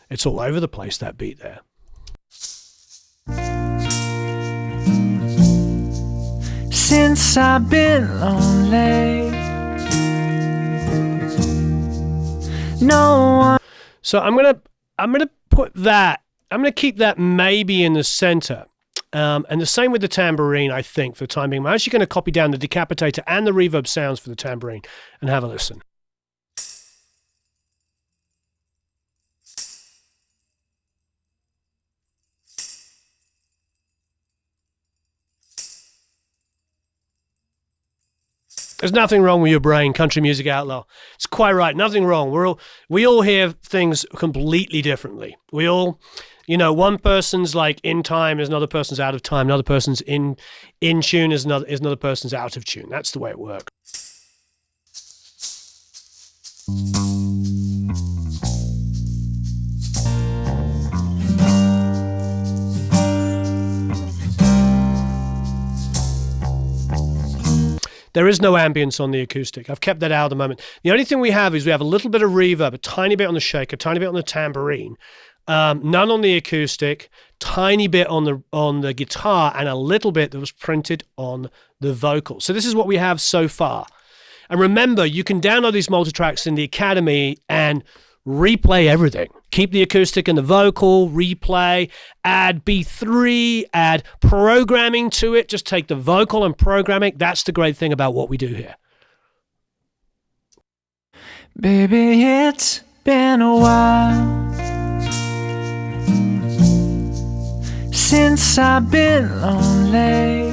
It's all over the place, that beat there. Since I've been lonely, no one. So I'm gonna put that. I'm gonna keep that maybe in the center, and the same with the tambourine. I think for the time being, I'm actually going to copy down the decapitator and the reverb sounds for the tambourine and have a listen. There's nothing wrong with your brain, country music outlaw. It's quite right. Nothing wrong. We all hear things completely differently. We all, one person's like in time is another person's out of time. Another person's in tune is another person's out of tune. That's the way it works. There is no ambience on the acoustic. I've kept that out at the moment. The only thing we have is we have a little bit of reverb, a tiny bit on the shaker, a tiny bit on the tambourine, none on the acoustic, tiny bit on the guitar, and a little bit that was printed on the vocal. So this is what we have so far. And remember, you can download these multi-tracks in the Academy and replay everything. Keep the acoustic and the vocal, replay, add B3, add programming to it. Just take the vocal and program it. That's the great thing about what we do here. Baby, it's been a while since I've been lonely.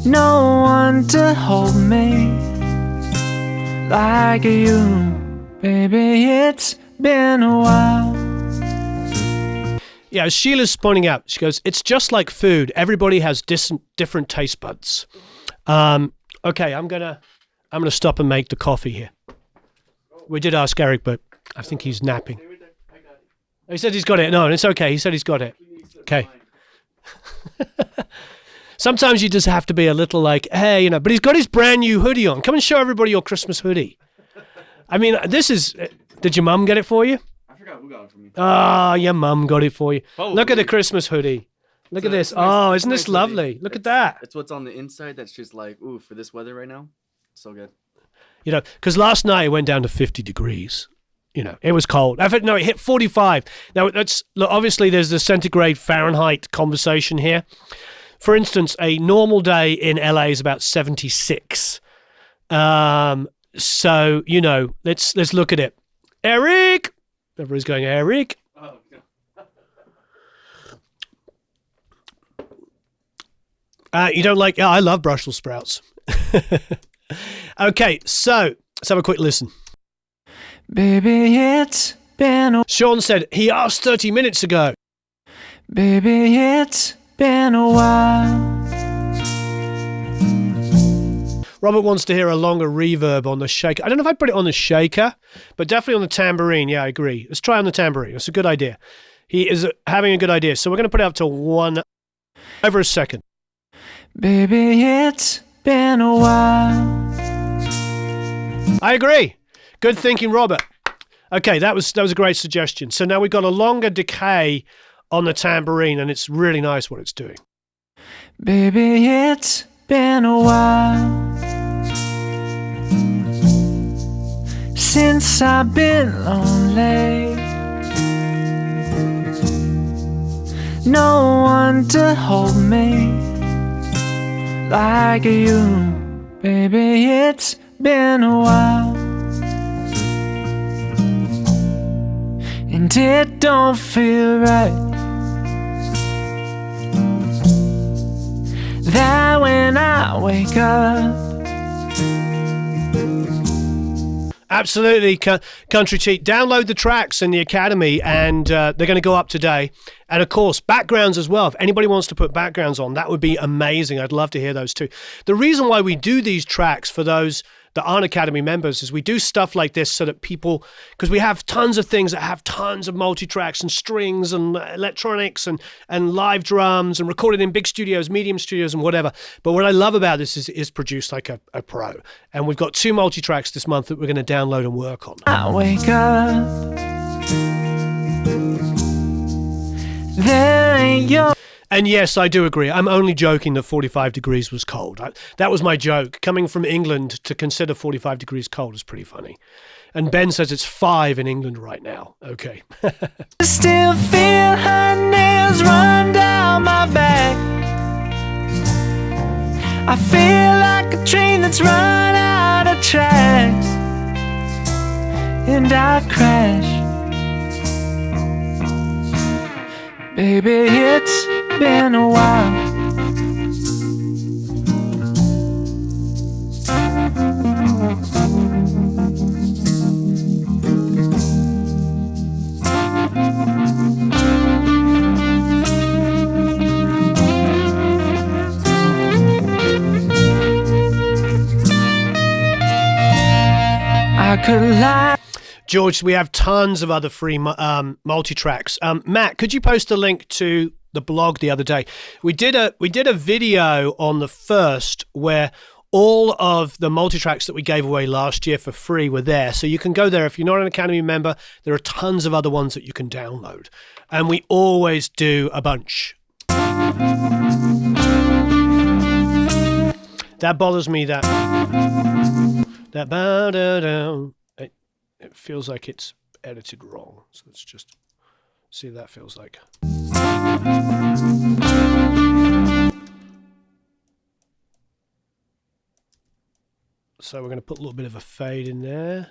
No one to hold me like you. Baby, it's been a while. Yeah, as Sheila's pointing out, she goes, it's just like food. Everybody has different taste buds. Okay, I'm gonna stop and make the coffee here. We did ask Eric, but I think he's napping. He said he's got it. No, it's okay. He said he's got it. Okay. Sometimes you just have to be a little like, hey, but he's got his brand new hoodie on. Come and show everybody your Christmas hoodie. I mean, this is, did your mum get it for you? I forgot who got it for me. Oh, your mum got it for you. Probably. Look at the Christmas hoodie. Look at this. Oh, isn't this lovely? Look at that. It's what's on the inside that's just like, ooh, for this weather right now, so good. Because last night it went down to 50 degrees. It was cold. In fact, no, it hit 45. Now, look, obviously there's the centigrade Fahrenheit conversation here. For instance, a normal day in LA is about 76. So, let's look at it. Eric! Everybody's going, Eric. Oh, yeah. You don't like, I love Brussels sprouts. Okay, so let's have a quick listen. Baby, it's been a... Sean said, he asked 30 minutes ago. Baby, it's been a while. Robert wants to hear a longer reverb on the shaker. I don't know if I'd put it on the shaker, but definitely on the tambourine. Yeah, I agree. Let's try on the tambourine. That's a good idea. He is having a good idea. So we're going to put it up to 1 over a second. Baby, it's been a while. I agree. Good thinking, Robert. Okay, that was a great suggestion. So now we've got a longer decay on the tambourine, and it's really nice what it's doing. Baby, it's been a while since I've been lonely. No one to hold me like you. Baby, it's been a while, and it don't feel right that when I wake up. Absolutely, Country Cheat. Download the tracks in the Academy, and they're going to go up today. And of course, backgrounds as well. If anybody wants to put backgrounds on, that would be amazing. I'd love to hear those too. The reason why we do these tracks for those that aren't Academy members is we do stuff like this so that people, because we have tons of things that have tons of multi-tracks and strings and electronics and live drums and recorded in big studios, medium studios and whatever. But what I love about this is produced like a pro. And we've got 2 multi-tracks this month that we're going to download and work on. I wake up. There ain't your. And yes, I do agree. I'm only joking that 45 degrees was cold. That was my joke. Coming from England to consider 45 degrees cold is pretty funny. And Ben says it's 5 in England right now. Okay. Still feel her nails run down my back. I feel like a train that's run out of tracks, and I crash. Baby, it's been a while. I could lie. George, we have tons of other free multi-tracks. Matt, could you post a link to the blog the other day? We did a video on the first where all of the multi-tracks that we gave away last year for free were there. So you can go there. If you're not an Academy member, there are tons of other ones that you can download. And we always do a bunch. That bothers me, that bow da down. It feels like it's edited wrong. So let's just see what that feels like. So we're going to put a little bit of a fade in there.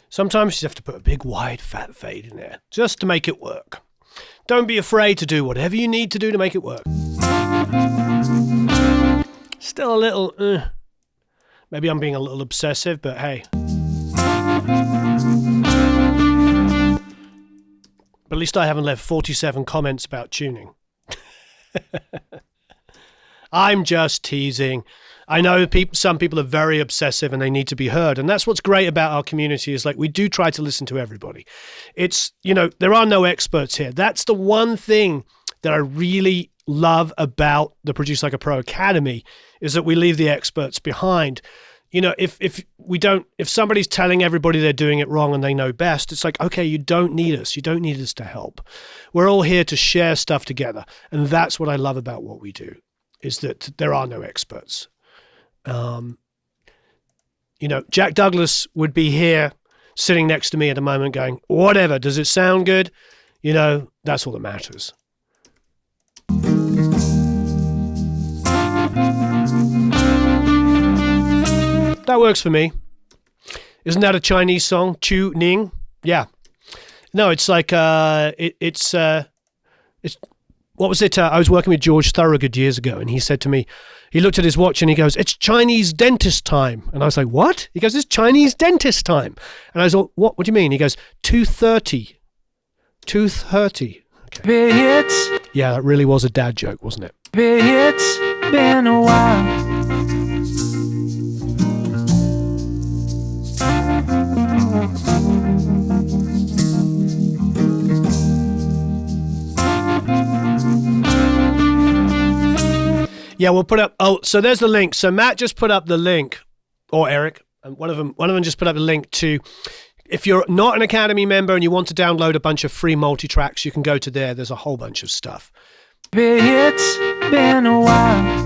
Sometimes you have to put a big, wide, fat fade in there just to make it work. Don't be afraid to do whatever you need to do to make it work. Still a little, maybe I'm being a little obsessive, but hey. But at least I haven't left 47 comments about tuning. I'm just teasing. I know some people are very obsessive and they need to be heard. And that's what's great about our community is like we do try to listen to everybody. It's, there are no experts here. That's the one thing that I really love about the Produce Like a Pro Academy is that we leave the experts behind. If somebody's telling everybody they're doing it wrong and they know best, it's like, okay, you don't need us. You don't need us to help. We're all here to share stuff together. And that's what I love about what we do is that there are no experts. Jack Douglas would be here sitting next to me at the moment going, whatever, does it sound good? That's all that matters. That works for me. Isn't that a Chinese song? Chu Ning? Yeah. No, it's like, it's what was it? I was working with George Thorogood years ago, and he said to me, he looked at his watch and he goes, it's Chinese dentist time. And I was like, what? He goes, it's Chinese dentist time. And I was like, what do you mean? He goes, 2:30. 2:30. Okay. Yeah, that really was a dad joke, wasn't it? It's been a while. Yeah, we'll put up. Oh, so there's the link. So Matt just put up the link, or Eric, and one of them just put up the link to. If you're not an Academy member and you want to download a bunch of free multi-tracks, you can go to there. There's a whole bunch of stuff. It's been a while.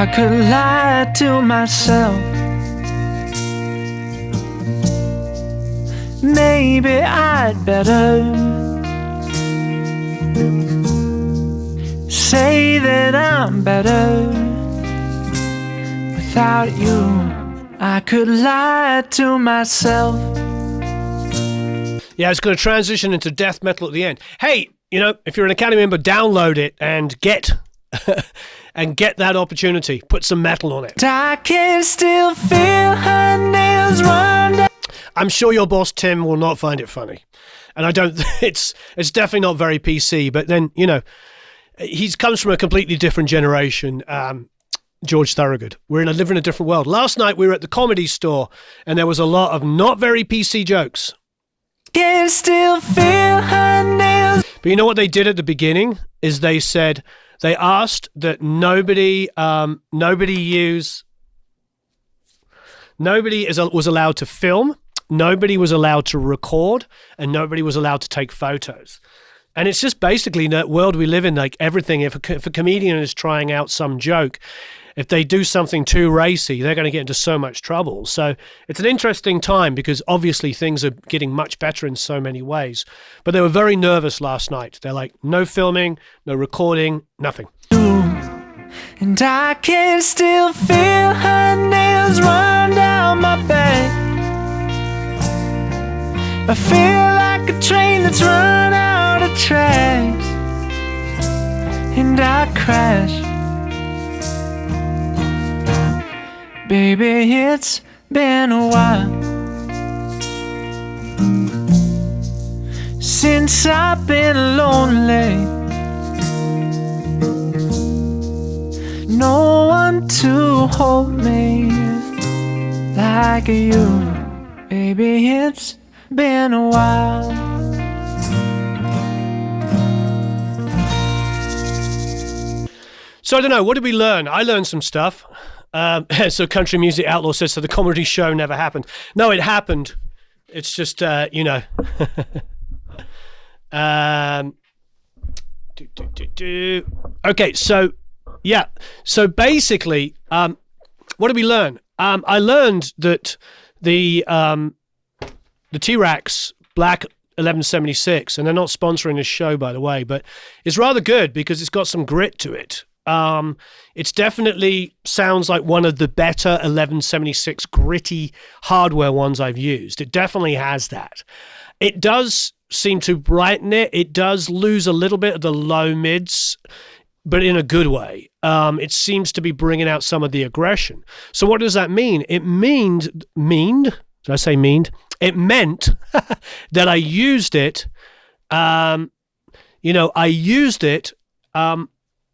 I could lie to myself. Maybe I'd better say that I'm better without you. I could lie to myself. Yeah, it's going to transition into death metal at the end. Hey, you know, if you're an Academy member, download it and get and get that opportunity. Put some metal on it. I can still feel her nails run down. I'm sure your boss Tim will not find it funny, and I don't. It's definitely not very PC. But then, you know, he comes from a completely different generation. George Thorogood. We live in a different world. Last night we were at the Comedy Store, and there was a lot of not very PC jokes. Can still feel her nails. But you know what they did at the beginning is they asked that nobody was allowed to film, nobody was allowed to record, and nobody was allowed to take photos. And it's just basically the world we live in, like everything. If a comedian is trying out some joke, if they do something too racy, they're going to get into so much trouble. So it's an interesting time because obviously things are getting much better in so many ways. But they were very nervous last night. They're like, no filming, no recording, nothing. And I can still feel her nails run down my back. I feel like a train that's run out of tracks, and I crash. Baby, it's been a while since I've been lonely. No one to hold me like you. Baby, it's been a while. So I don't know, what did we learn? I learned some stuff. So Country Music Outlaw says, so the comedy show never happened. No, it happened. It's just, you know. Okay, so, yeah. So basically, what did we learn? I learned that the T-Rex Black 1176, and they're not sponsoring this show, by the way, but it's rather good because it's got some grit to it. It's definitely sounds like one of the better 1176 gritty hardware ones I've used. It definitely has that. It does seem to brighten it. It does lose a little bit of the low mids, but in a good way. It seems to be bringing out some of the aggression. So what does that mean? It meaned? Did I say meaned? It meant that I used it, I used it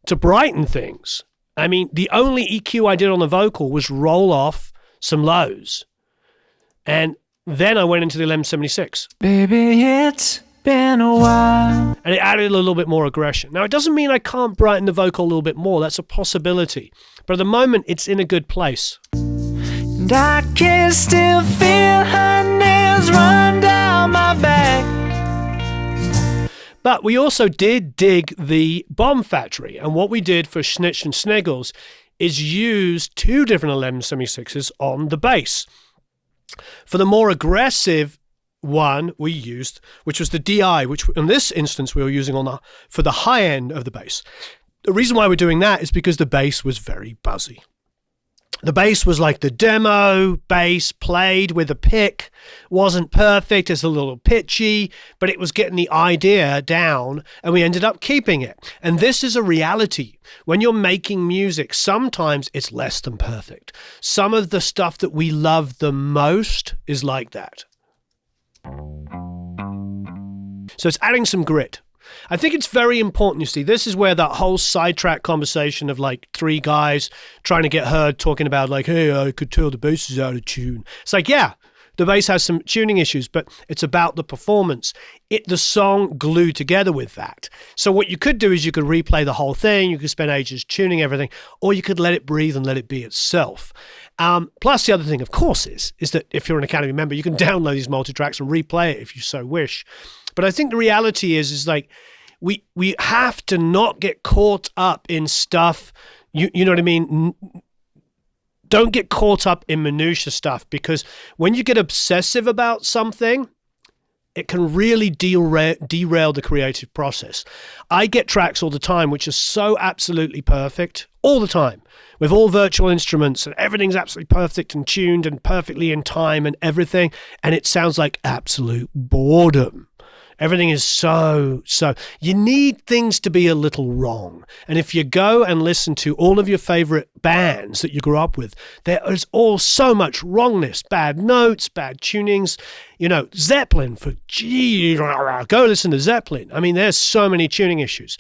to brighten things. I mean, the only EQ I did on the vocal was roll off some lows. And then I went into the 1176. Baby, it's been a while. And it added a little bit more aggression. Now, it doesn't mean I can't brighten the vocal a little bit more. That's a possibility. But at the moment, it's in a good place. And I can still feel her nails run down my back. But we also did dig the Bomb Factory. And what we did for Schnitch and Sniggles is use two different 1176s on the bass. For the more aggressive one we used, which was the DI, which in this instance we were using for the high end of the bass. The reason why we're doing that is because the bass was very buzzy. The bass was like the demo bass played with a pick. Wasn't perfect, it's a little pitchy, but it was getting the idea down, and we ended up keeping it. And this is a reality. When you're making music, sometimes it's less than perfect. Some of the stuff that we love the most is like that. So it's adding some grit. I think it's very important, you see, this is where that whole sidetrack conversation of like three guys trying to get heard talking about like, hey, I could tell the bass is out of tune. It's like, yeah, the bass has some tuning issues, but it's about the performance. The song glued together with that. So what you could do is you could replay the whole thing, you could spend ages tuning everything, or you could let it breathe and let it be itself. Plus the other thing, of course, is that if you're an Academy member, you can download these multi-tracks and replay it if you so wish. But I think the reality is like we have to not get caught up in stuff You know what I mean? Don't get caught up in minutia stuff, because when you get obsessive about something, it can really derail the creative process. I get tracks all the time which are so absolutely perfect, all the time, with all virtual instruments, and everything's absolutely perfect and tuned and perfectly in time and everything, and it sounds like absolute boredom. Everything is so, you need things to be a little wrong. And if you go and listen to all of your favorite bands that you grew up with, there is all so much wrongness, bad notes, bad tunings. Zeppelin, go listen to Zeppelin. I mean, there's so many tuning issues.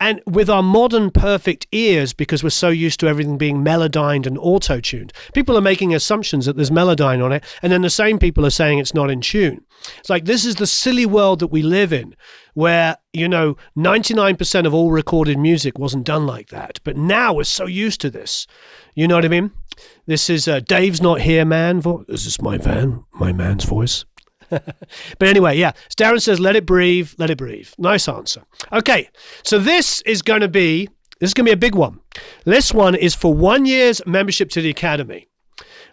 And with our modern perfect ears, because we're so used to everything being melodined and auto-tuned, people are making assumptions that there's melodyne on it, and then the same people are saying it's not in tune. It's like, this is the silly world that we live in, where, 99% of all recorded music wasn't done like that. But now we're so used to this. You know what I mean? This is Dave's not here, man. Is this my man's voice? But anyway, yeah. Darren says, let it breathe, let it breathe. Nice answer. Okay, so this is going to be a big one. This one is for 1 year's membership to the Academy.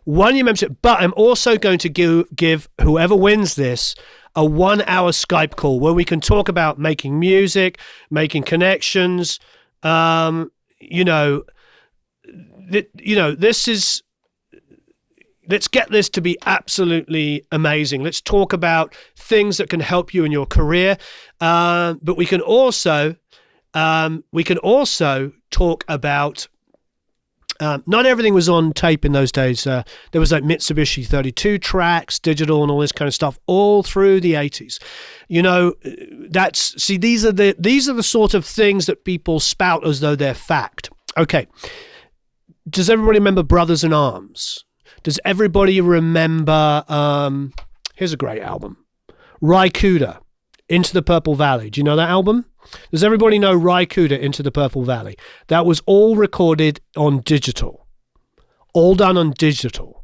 1 year membership, but I'm also going to give whoever wins this a 1 hour Skype call where we can talk about making music, making connections. This is... Let's get this to be absolutely amazing. Let's talk about things that can help you in your career, but we can also talk about. Not everything was on tape in those days. There was like Mitsubishi 32 tracks, digital, and all this kind of stuff all through the 80s. These are the sort of things that people spout as though they're fact. Okay, does everybody remember Brothers in Arms? Does everybody remember, here's a great album, Ry Cooder, Into the Purple Valley. Do you know that album? Does everybody know Ry Cooder, Into the Purple Valley? That was all recorded on digital. All done on digital.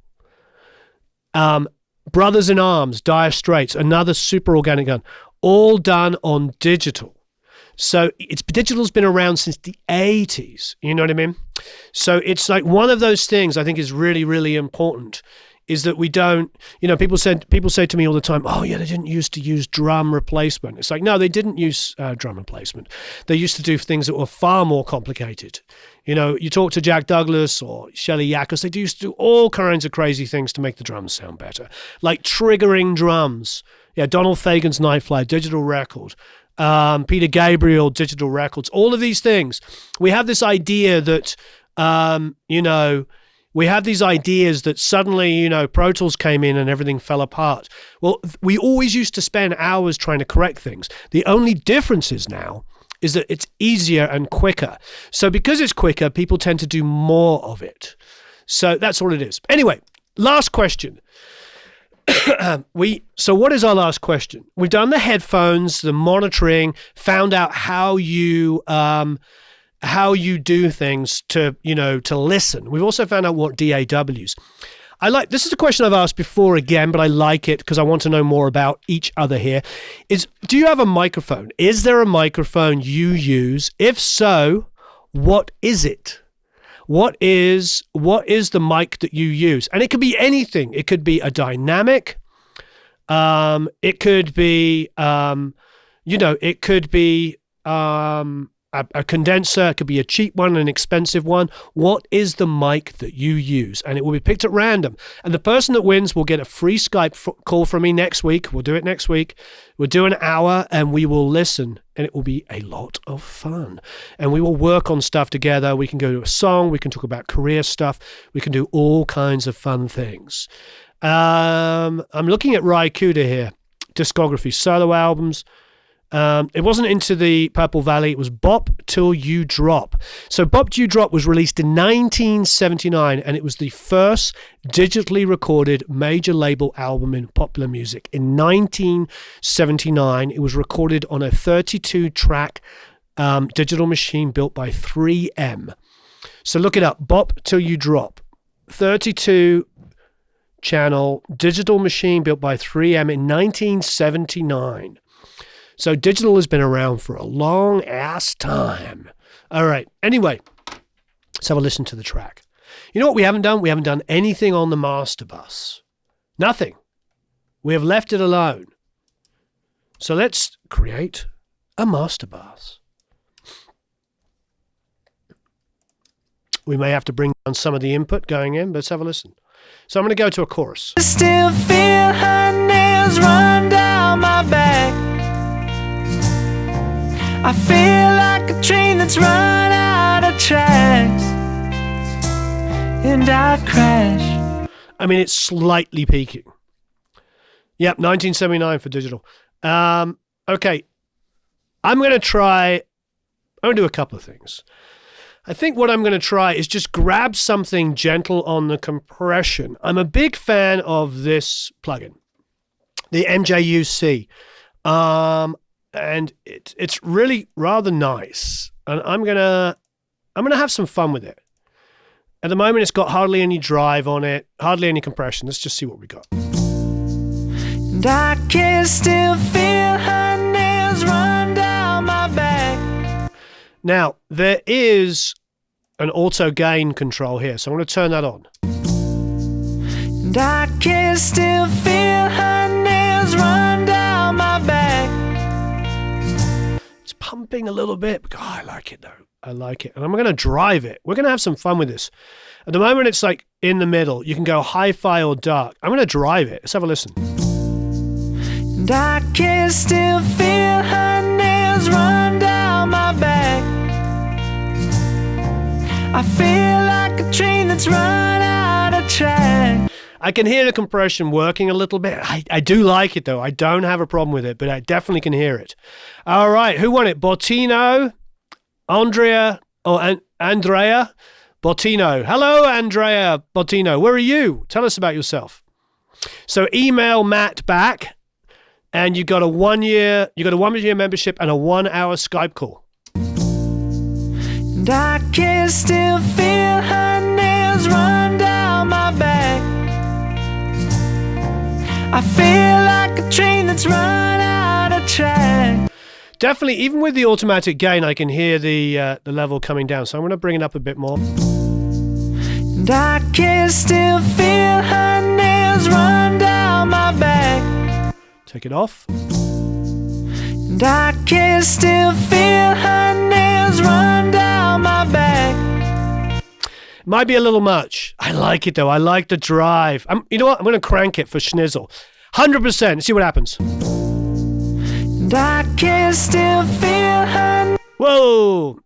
Brothers in Arms, Dire Straits, another super organic gun, all done on digital. So digital's been around since the 80s, you know what I mean? So it's like one of those things I think is really, really important, is that we don't, people say to me all the time, oh yeah, they didn't used to use drum replacement. It's like, no, they didn't use drum replacement. They used to do things that were far more complicated. You talk to Jack Douglas or Shelley Yakos, they used to do all kinds of crazy things to make the drums sound better, like triggering drums. Yeah, Donald Fagen's Nightfly, digital record. Peter Gabriel, digital records, all of these things. We have this idea that, we have these ideas that suddenly, Pro Tools came in and everything fell apart. Well, we always used to spend hours trying to correct things. The only difference is now is that it's easier and quicker. So because it's quicker, people tend to do more of it. So that's all it is. Anyway, last question. So what is our last question? We've done the headphones, the monitoring, found out how you do things to listen. We've also found out what DAWs. This is a question I've asked before again, but I like it because I want to know more about each other here. Do you have a microphone? Is there a microphone you use? If so, what is it? What is the mic that you use? And it could be anything. It could be a dynamic. It could be, it could be a condenser. It could be a cheap one, an expensive one. What is the mic that you use? And it will be picked at random. And the person that wins will get a free Skype call from me next week. We'll do it next week. We'll do an hour and we will listen. And it will be a lot of fun. And we will work on stuff together. We can go to a song. We can talk about career stuff. We can do all kinds of fun things. I'm looking at Ry Cooder here. Discography, solo albums. It wasn't Into the Purple Valley. It was Bop Till You Drop. So Bop Till You Drop was released in 1979, and it was the first digitally recorded major label album in popular music. In 1979, it was recorded on a 32-track digital machine built by 3M. So look it up, Bop Till You Drop. 32-channel digital machine built by 3M in 1979. So digital has been around for a long ass time. All right. Anyway, Let's have a listen to the track. You know what we haven't done? We haven't done anything on the master bus. Nothing. We have left it alone. So let's create a master bus. We may have to bring down some of the input going in, but let's have a listen. So I'm going to go to a chorus. Still feel her nails run down my back. I feel like a train that's run out of tracks, and I crash. I mean, it's slightly peaking. Yep, 1979 for digital. Okay, I'm going to do a couple of things. I think what I'm going to try is just grab something gentle on the compression. I'm a big fan of this plugin, the MJUC, and it's really rather nice. And I'm gonna have some fun with it. At the moment, it's got hardly any drive on it, hardly any compression. Let's just see what we got. And I can still feel her nails run down my back. Now, there is an auto gain control here, so I'm going to turn that on. And I can still feel her nails run down my back. It's pumping a little bit. Oh, I like it, though. I like it. And I'm going to drive it. We're going to have some fun with this. At the moment, it's like in the middle. You can go hi-fi or dark. I'm going to drive it. Let's have a listen. And I can still feel her nails run down my back. I feel like a train that's run out of track. I can hear the compression working a little bit. I do like it, though. I don't have a problem with it, but I definitely can hear it. All right, who won it? Bottino, Andrea Bottino. Hello, Andrea Bottino. Where are you? Tell us about yourself. So email Matt back, and you got a 1 year membership and a 1 hour Skype call. And I can still feel her nails run down my back. I feel like a train that's run out of track. Definitely, even with the automatic gain, I can hear the level coming down. So I'm going to bring it up a bit more. And I can still feel her nails run down my back. Take it off. And I can still feel her nails run down my back. Might be a little much. I like it, though. I like the drive. You know what? I'm going to crank it for schnizzle. 100%. See what happens. And I can still feel her. Whoa.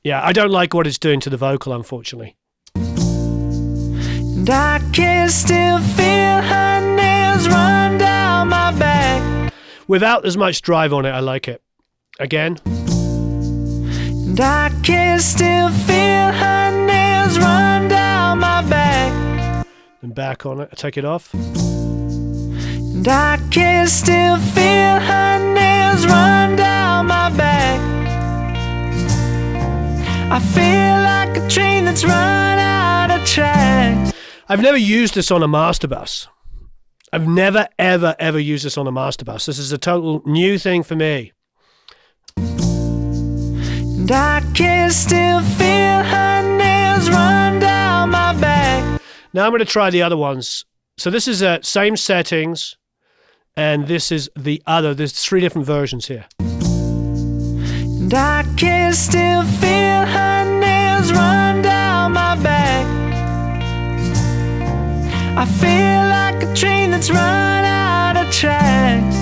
Yeah, I don't like what it's doing to the vocal, unfortunately. And I can still feel her nails run down my back. Without as much drive on it, I like it. Again. And I can still feel her nails run down my back. And back on it. I take it off. And I can still feel her nails run down my back. I feel like a train that's run out of tracks. I've never used this on a master bus. I've never, ever, ever used this on a master bus. This is a total new thing for me. And I can still feel her nails run down my back. Now I'm going to try the other ones. So this is same settings, and this is the other. There's 3 different versions here. And I can still feel her nails run down my back. I feel like a train that's run out of tracks.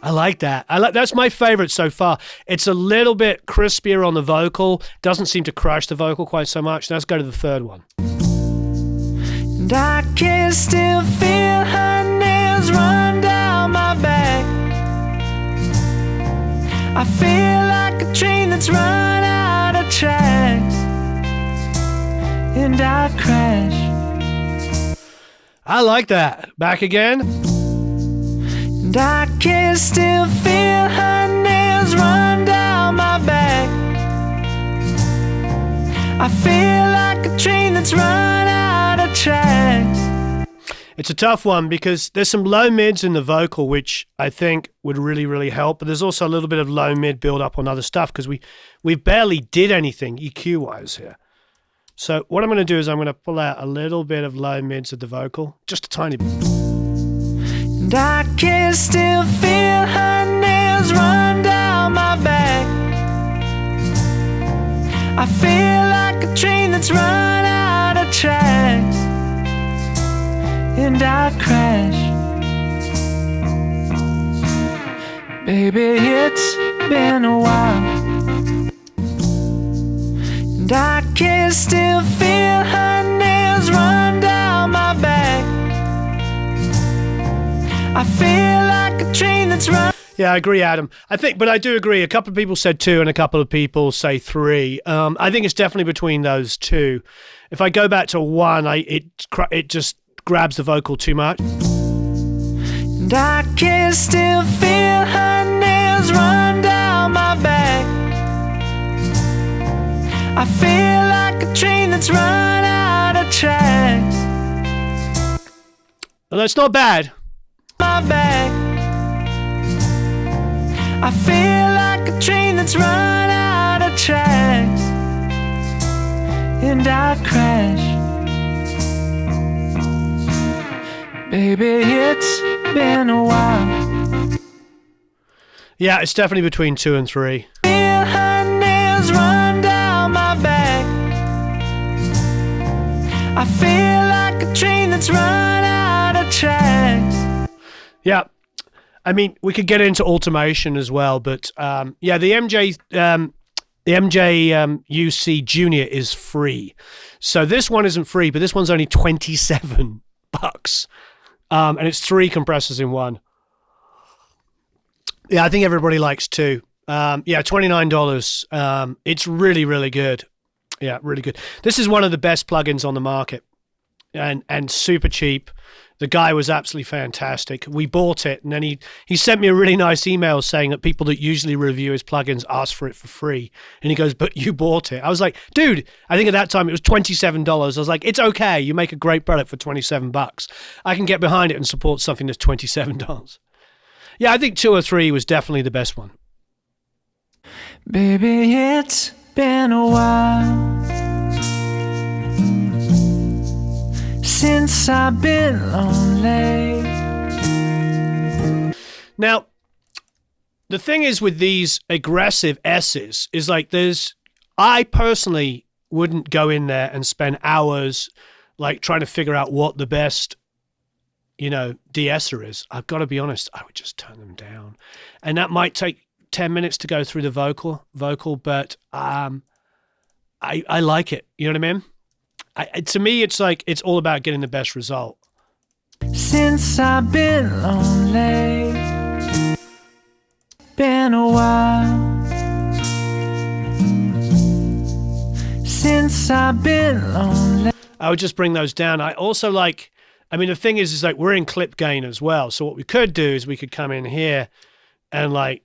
I like that. That's my favorite so far. It's a little bit crispier on the vocal. Doesn't seem to crush the vocal quite so much. Let's go to the third one. And I can still feel her nails run down my back. I feel like a train that's run out of tracks, and I crash. I like that. Back again. And I can still feel her nails run down my back. I feel like a train that's run out of tracks. It's a tough one because there's some low mids in the vocal, which I think would really, really help. But there's also a little bit of low mid build up on other stuff because we barely did anything EQ wise here. So what I'm going to do is I'm going to pull out a little bit of low mids of the vocal, just a tiny bit. And I can still feel her nails run down my back. I feel like a train that's run out of tracks, and I crash. Baby, it's been a while, and I can still feel her nails run down my back. I feel like a train that's run. Yeah, I agree, Adam. But I do agree. A couple of people said 2 and a couple of people say 3. I think it's definitely between those 2. If I go back to 1, it just grabs the vocal too much. And I can still feel her nails run down my back. I feel like a train that's run out of tracks. Well, that's not bad. My back. I feel like a train that's run out of tracks, and I crash. Baby, it's been a while. Yeah, it's definitely between 2 and 3. Feel her nails run down my back. I feel like a train that's run out of tracks. Yeah. I mean, we could get into automation as well, but yeah, the MJ UC Junior is free. So this one isn't free, but this one's only $27. And it's 3 compressors in one. Yeah, I think everybody likes 2. Yeah, $29. It's really, really good. Yeah, really good. This is one of the best plugins on the market, and super cheap. The guy was absolutely fantastic. We bought it, and then he sent me a really nice email saying that people that usually review his plugins ask for it for free. And he goes, but you bought it. I was like, dude, I think at that time it was $27. I was like, it's okay. You make a great product for $27. I can get behind it and support something that's $27. Yeah, I think 2 or 3 was definitely the best one. Baby, it's been a while since I've been lonely. Now, the thing is with these aggressive S's is like I personally wouldn't go in there and spend hours like trying to figure out what the best, de-esser is. I've got to be honest, I would just turn them down. And that might take 10 minutes to go through the vocal, but I like it. You know what I mean? To me, it's like it's all about getting the best result. Since I've been lonely, been a while. Since I've been lonely. I would just bring those down. I also like, the thing is like we're in clip gain as well. So what we could do is we could come in here and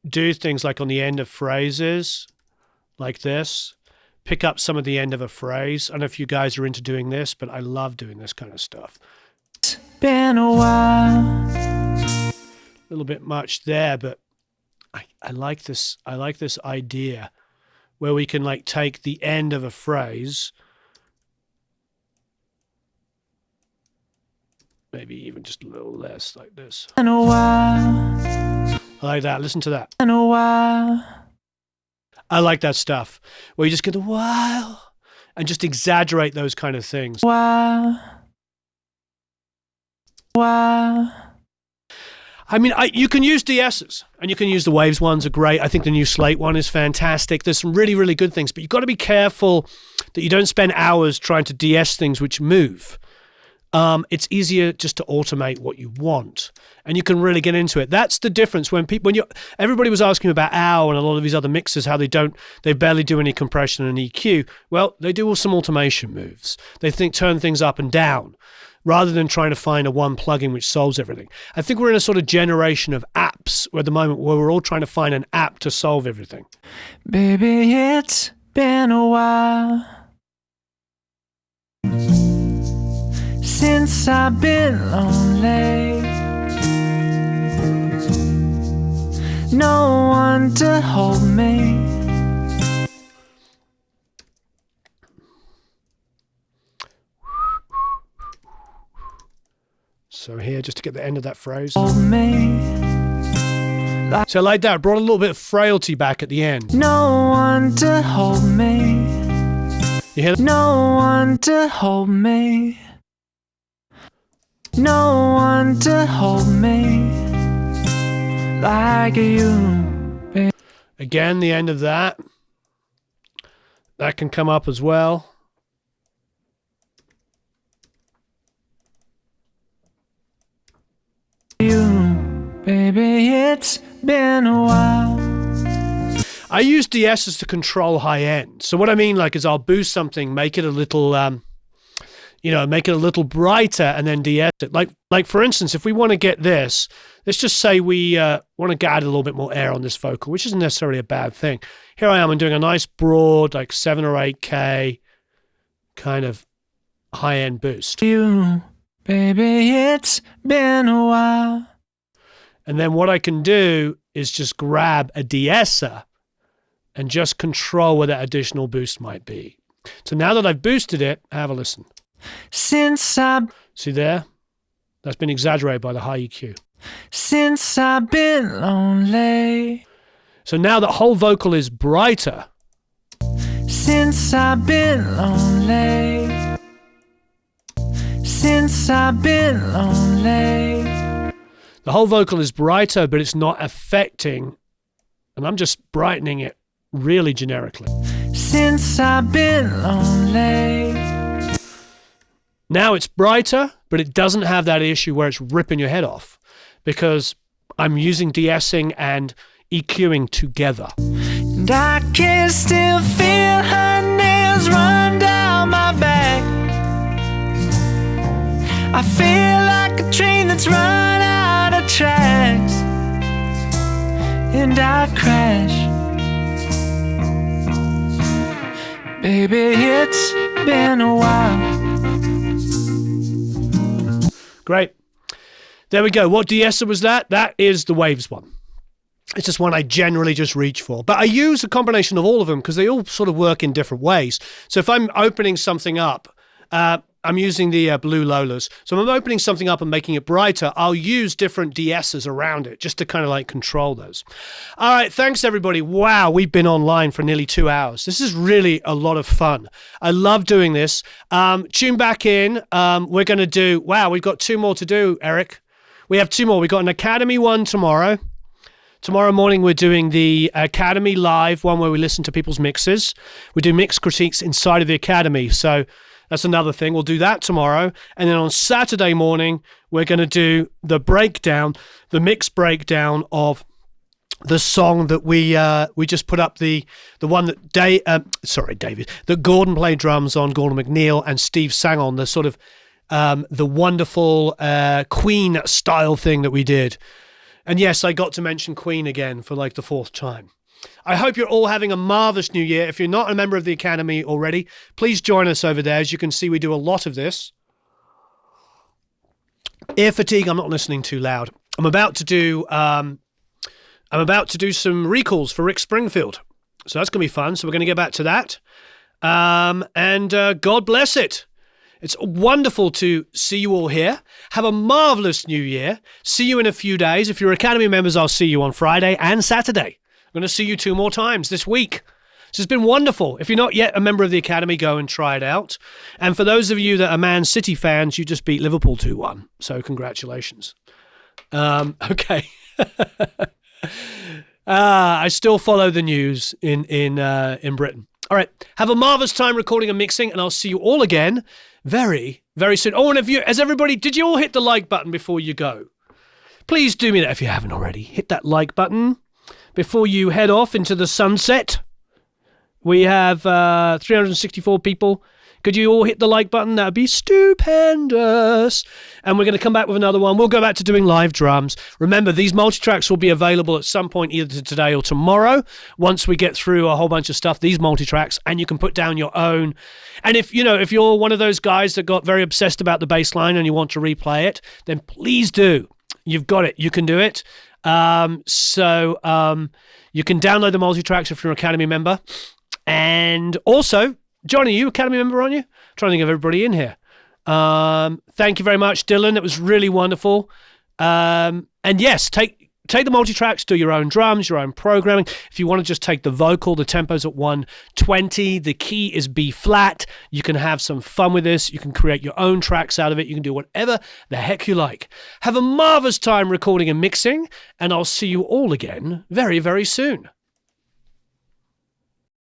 do things like on the end of phrases like this. Pick up some of the end of a phrase. I don't know if you guys are into doing this, but I love doing this kind of stuff. It's been a while. A little bit much there, but I like this. I like this idea where we can take the end of a phrase, maybe even just a little less like this. Been a while. I like that. Listen to that. Been a while. I like that stuff where you just get the wow and just exaggerate those kind of things. Wow. Wow. You can use de-essers and you can use the Waves ones are great. I think the new Slate one is fantastic. There's some really, really good things, but you've got to be careful that you don't spend hours trying to de-ess things which move. It's easier just to automate what you want, and you can really get into it. That's the difference everybody was asking about OW and a lot of these other mixers, how they barely do any compression and EQ. Well, they do some automation moves. They turn things up and down rather than trying to find a one plugin which solves everything. I think we're in a sort of generation of apps at the moment where we're all trying to find an app to solve everything. Baby, it's been a while since I've been lonely. No one to hold me. So here, just to get the end of that phrase. Hold me. So like that, brought a little bit of frailty back at the end. No one to hold me. You hear that? No one to hold me. No one to hold me like you, baby. Again, the end of that. That can come up as well. You, baby, it's been a while. I use de-essers to control high end. So what I mean, like, is I'll boost something, make it a little, make it a little brighter, and then de-ess it. Like for instance, if we want to get this, let's just say we want to add a little bit more air on this vocal, which isn't necessarily a bad thing. Here I am, I'm doing a nice broad, like 7 or 8K kind of high end boost. You, baby, it's been a while. And then what I can do is just grab a de-esser and just control where that additional boost might be. So now that I've boosted it, have a listen. Since I've See there? That's been exaggerated by the high EQ. Since I've been lonely. So now the whole vocal is brighter. Since I've been lonely. Since I've been lonely. The whole vocal is brighter, but it's not affecting, and I'm just brightening it really generically. Since I've been lonely. Now it's brighter, but it doesn't have that issue where it's ripping your head off, because I'm using de-essing and EQing together. And I can still feel her nails run down my back. I feel like a train that's run out of tracks, and I crash. Baby, it's been a while. Great. There we go. What de-esser was that? That is the Waves one. It's just one I generally just reach for. But I use a combination of all of them because they all sort of work in different ways. So if I'm opening something up, I'm using the Blue Lolas. So if I'm opening something up and making it brighter, I'll use different de-essers around it just to kind of like control those. All right, thanks everybody. Wow, we've been online for nearly 2 hours. This is really a lot of fun. I love doing this. Tune back in. We're going to do, wow, we've got 2 more to do, Eric. We have 2 more. We've got an Academy one tomorrow. Tomorrow morning, we're doing the Academy Live one where we listen to people's mixes. We do mix critiques inside of the Academy. So that's another thing. We'll do that tomorrow. And then on Saturday morning, we're going to do the breakdown, the mix breakdown of the song that we just put up, the one that David, that Gordon played drums on, Gordon McNeil, and Steve sang on, the sort of the wonderful Queen style thing that we did. And yes, I got to mention Queen again for like the 4th time. I hope you're all having a marvelous new year. If you're not a member of the Academy already, please join us over there. As you can see, we do a lot of this. Ear fatigue, I'm not listening too loud. I'm about to do some recalls for Rick Springfield. So that's going to be fun. So we're going to get back to that. And God bless it. It's wonderful to see you all here. Have a marvelous new year. See you in a few days. If you're Academy members, I'll see you on Friday and Saturday. I'm going to see you 2 more times this week. This has been wonderful. If you're not yet a member of the Academy, go and try it out. And for those of you that are Man City fans, you just beat Liverpool 2-1. So congratulations. Okay. I still follow the news in Britain. All right. Have a marvelous time recording and mixing, and I'll see you all again very, very soon. Oh, and did you all hit the like button before you go? Please do me that if you haven't already. Hit that like button before you head off into the sunset. We have 364 people. Could you all hit the like button? That would be stupendous. And we're going to come back with another one. We'll go back to doing live drums. Remember, these multi-tracks will be available at some point either today or tomorrow. Once we get through a whole bunch of stuff, these multi-tracks, and you can put down your own. And if you're one of those guys that got very obsessed about the bass line and you want to replay it, then please do. You've got it. You can do it. So you can download the multi-tracks if you're an Academy member. And also, Johnny, you Academy member, aren't you? I'm trying to think of everybody in here. Thank you very much, Dylan. It was really wonderful. And yes, take the multi-tracks, do your own drums, your own programming. If you want to just take the vocal, the tempo's at 120. The key is B flat. You can have some fun with this. You can create your own tracks out of it. You can do whatever the heck you like. Have a marvelous time recording and mixing, and I'll see you all again very, very soon.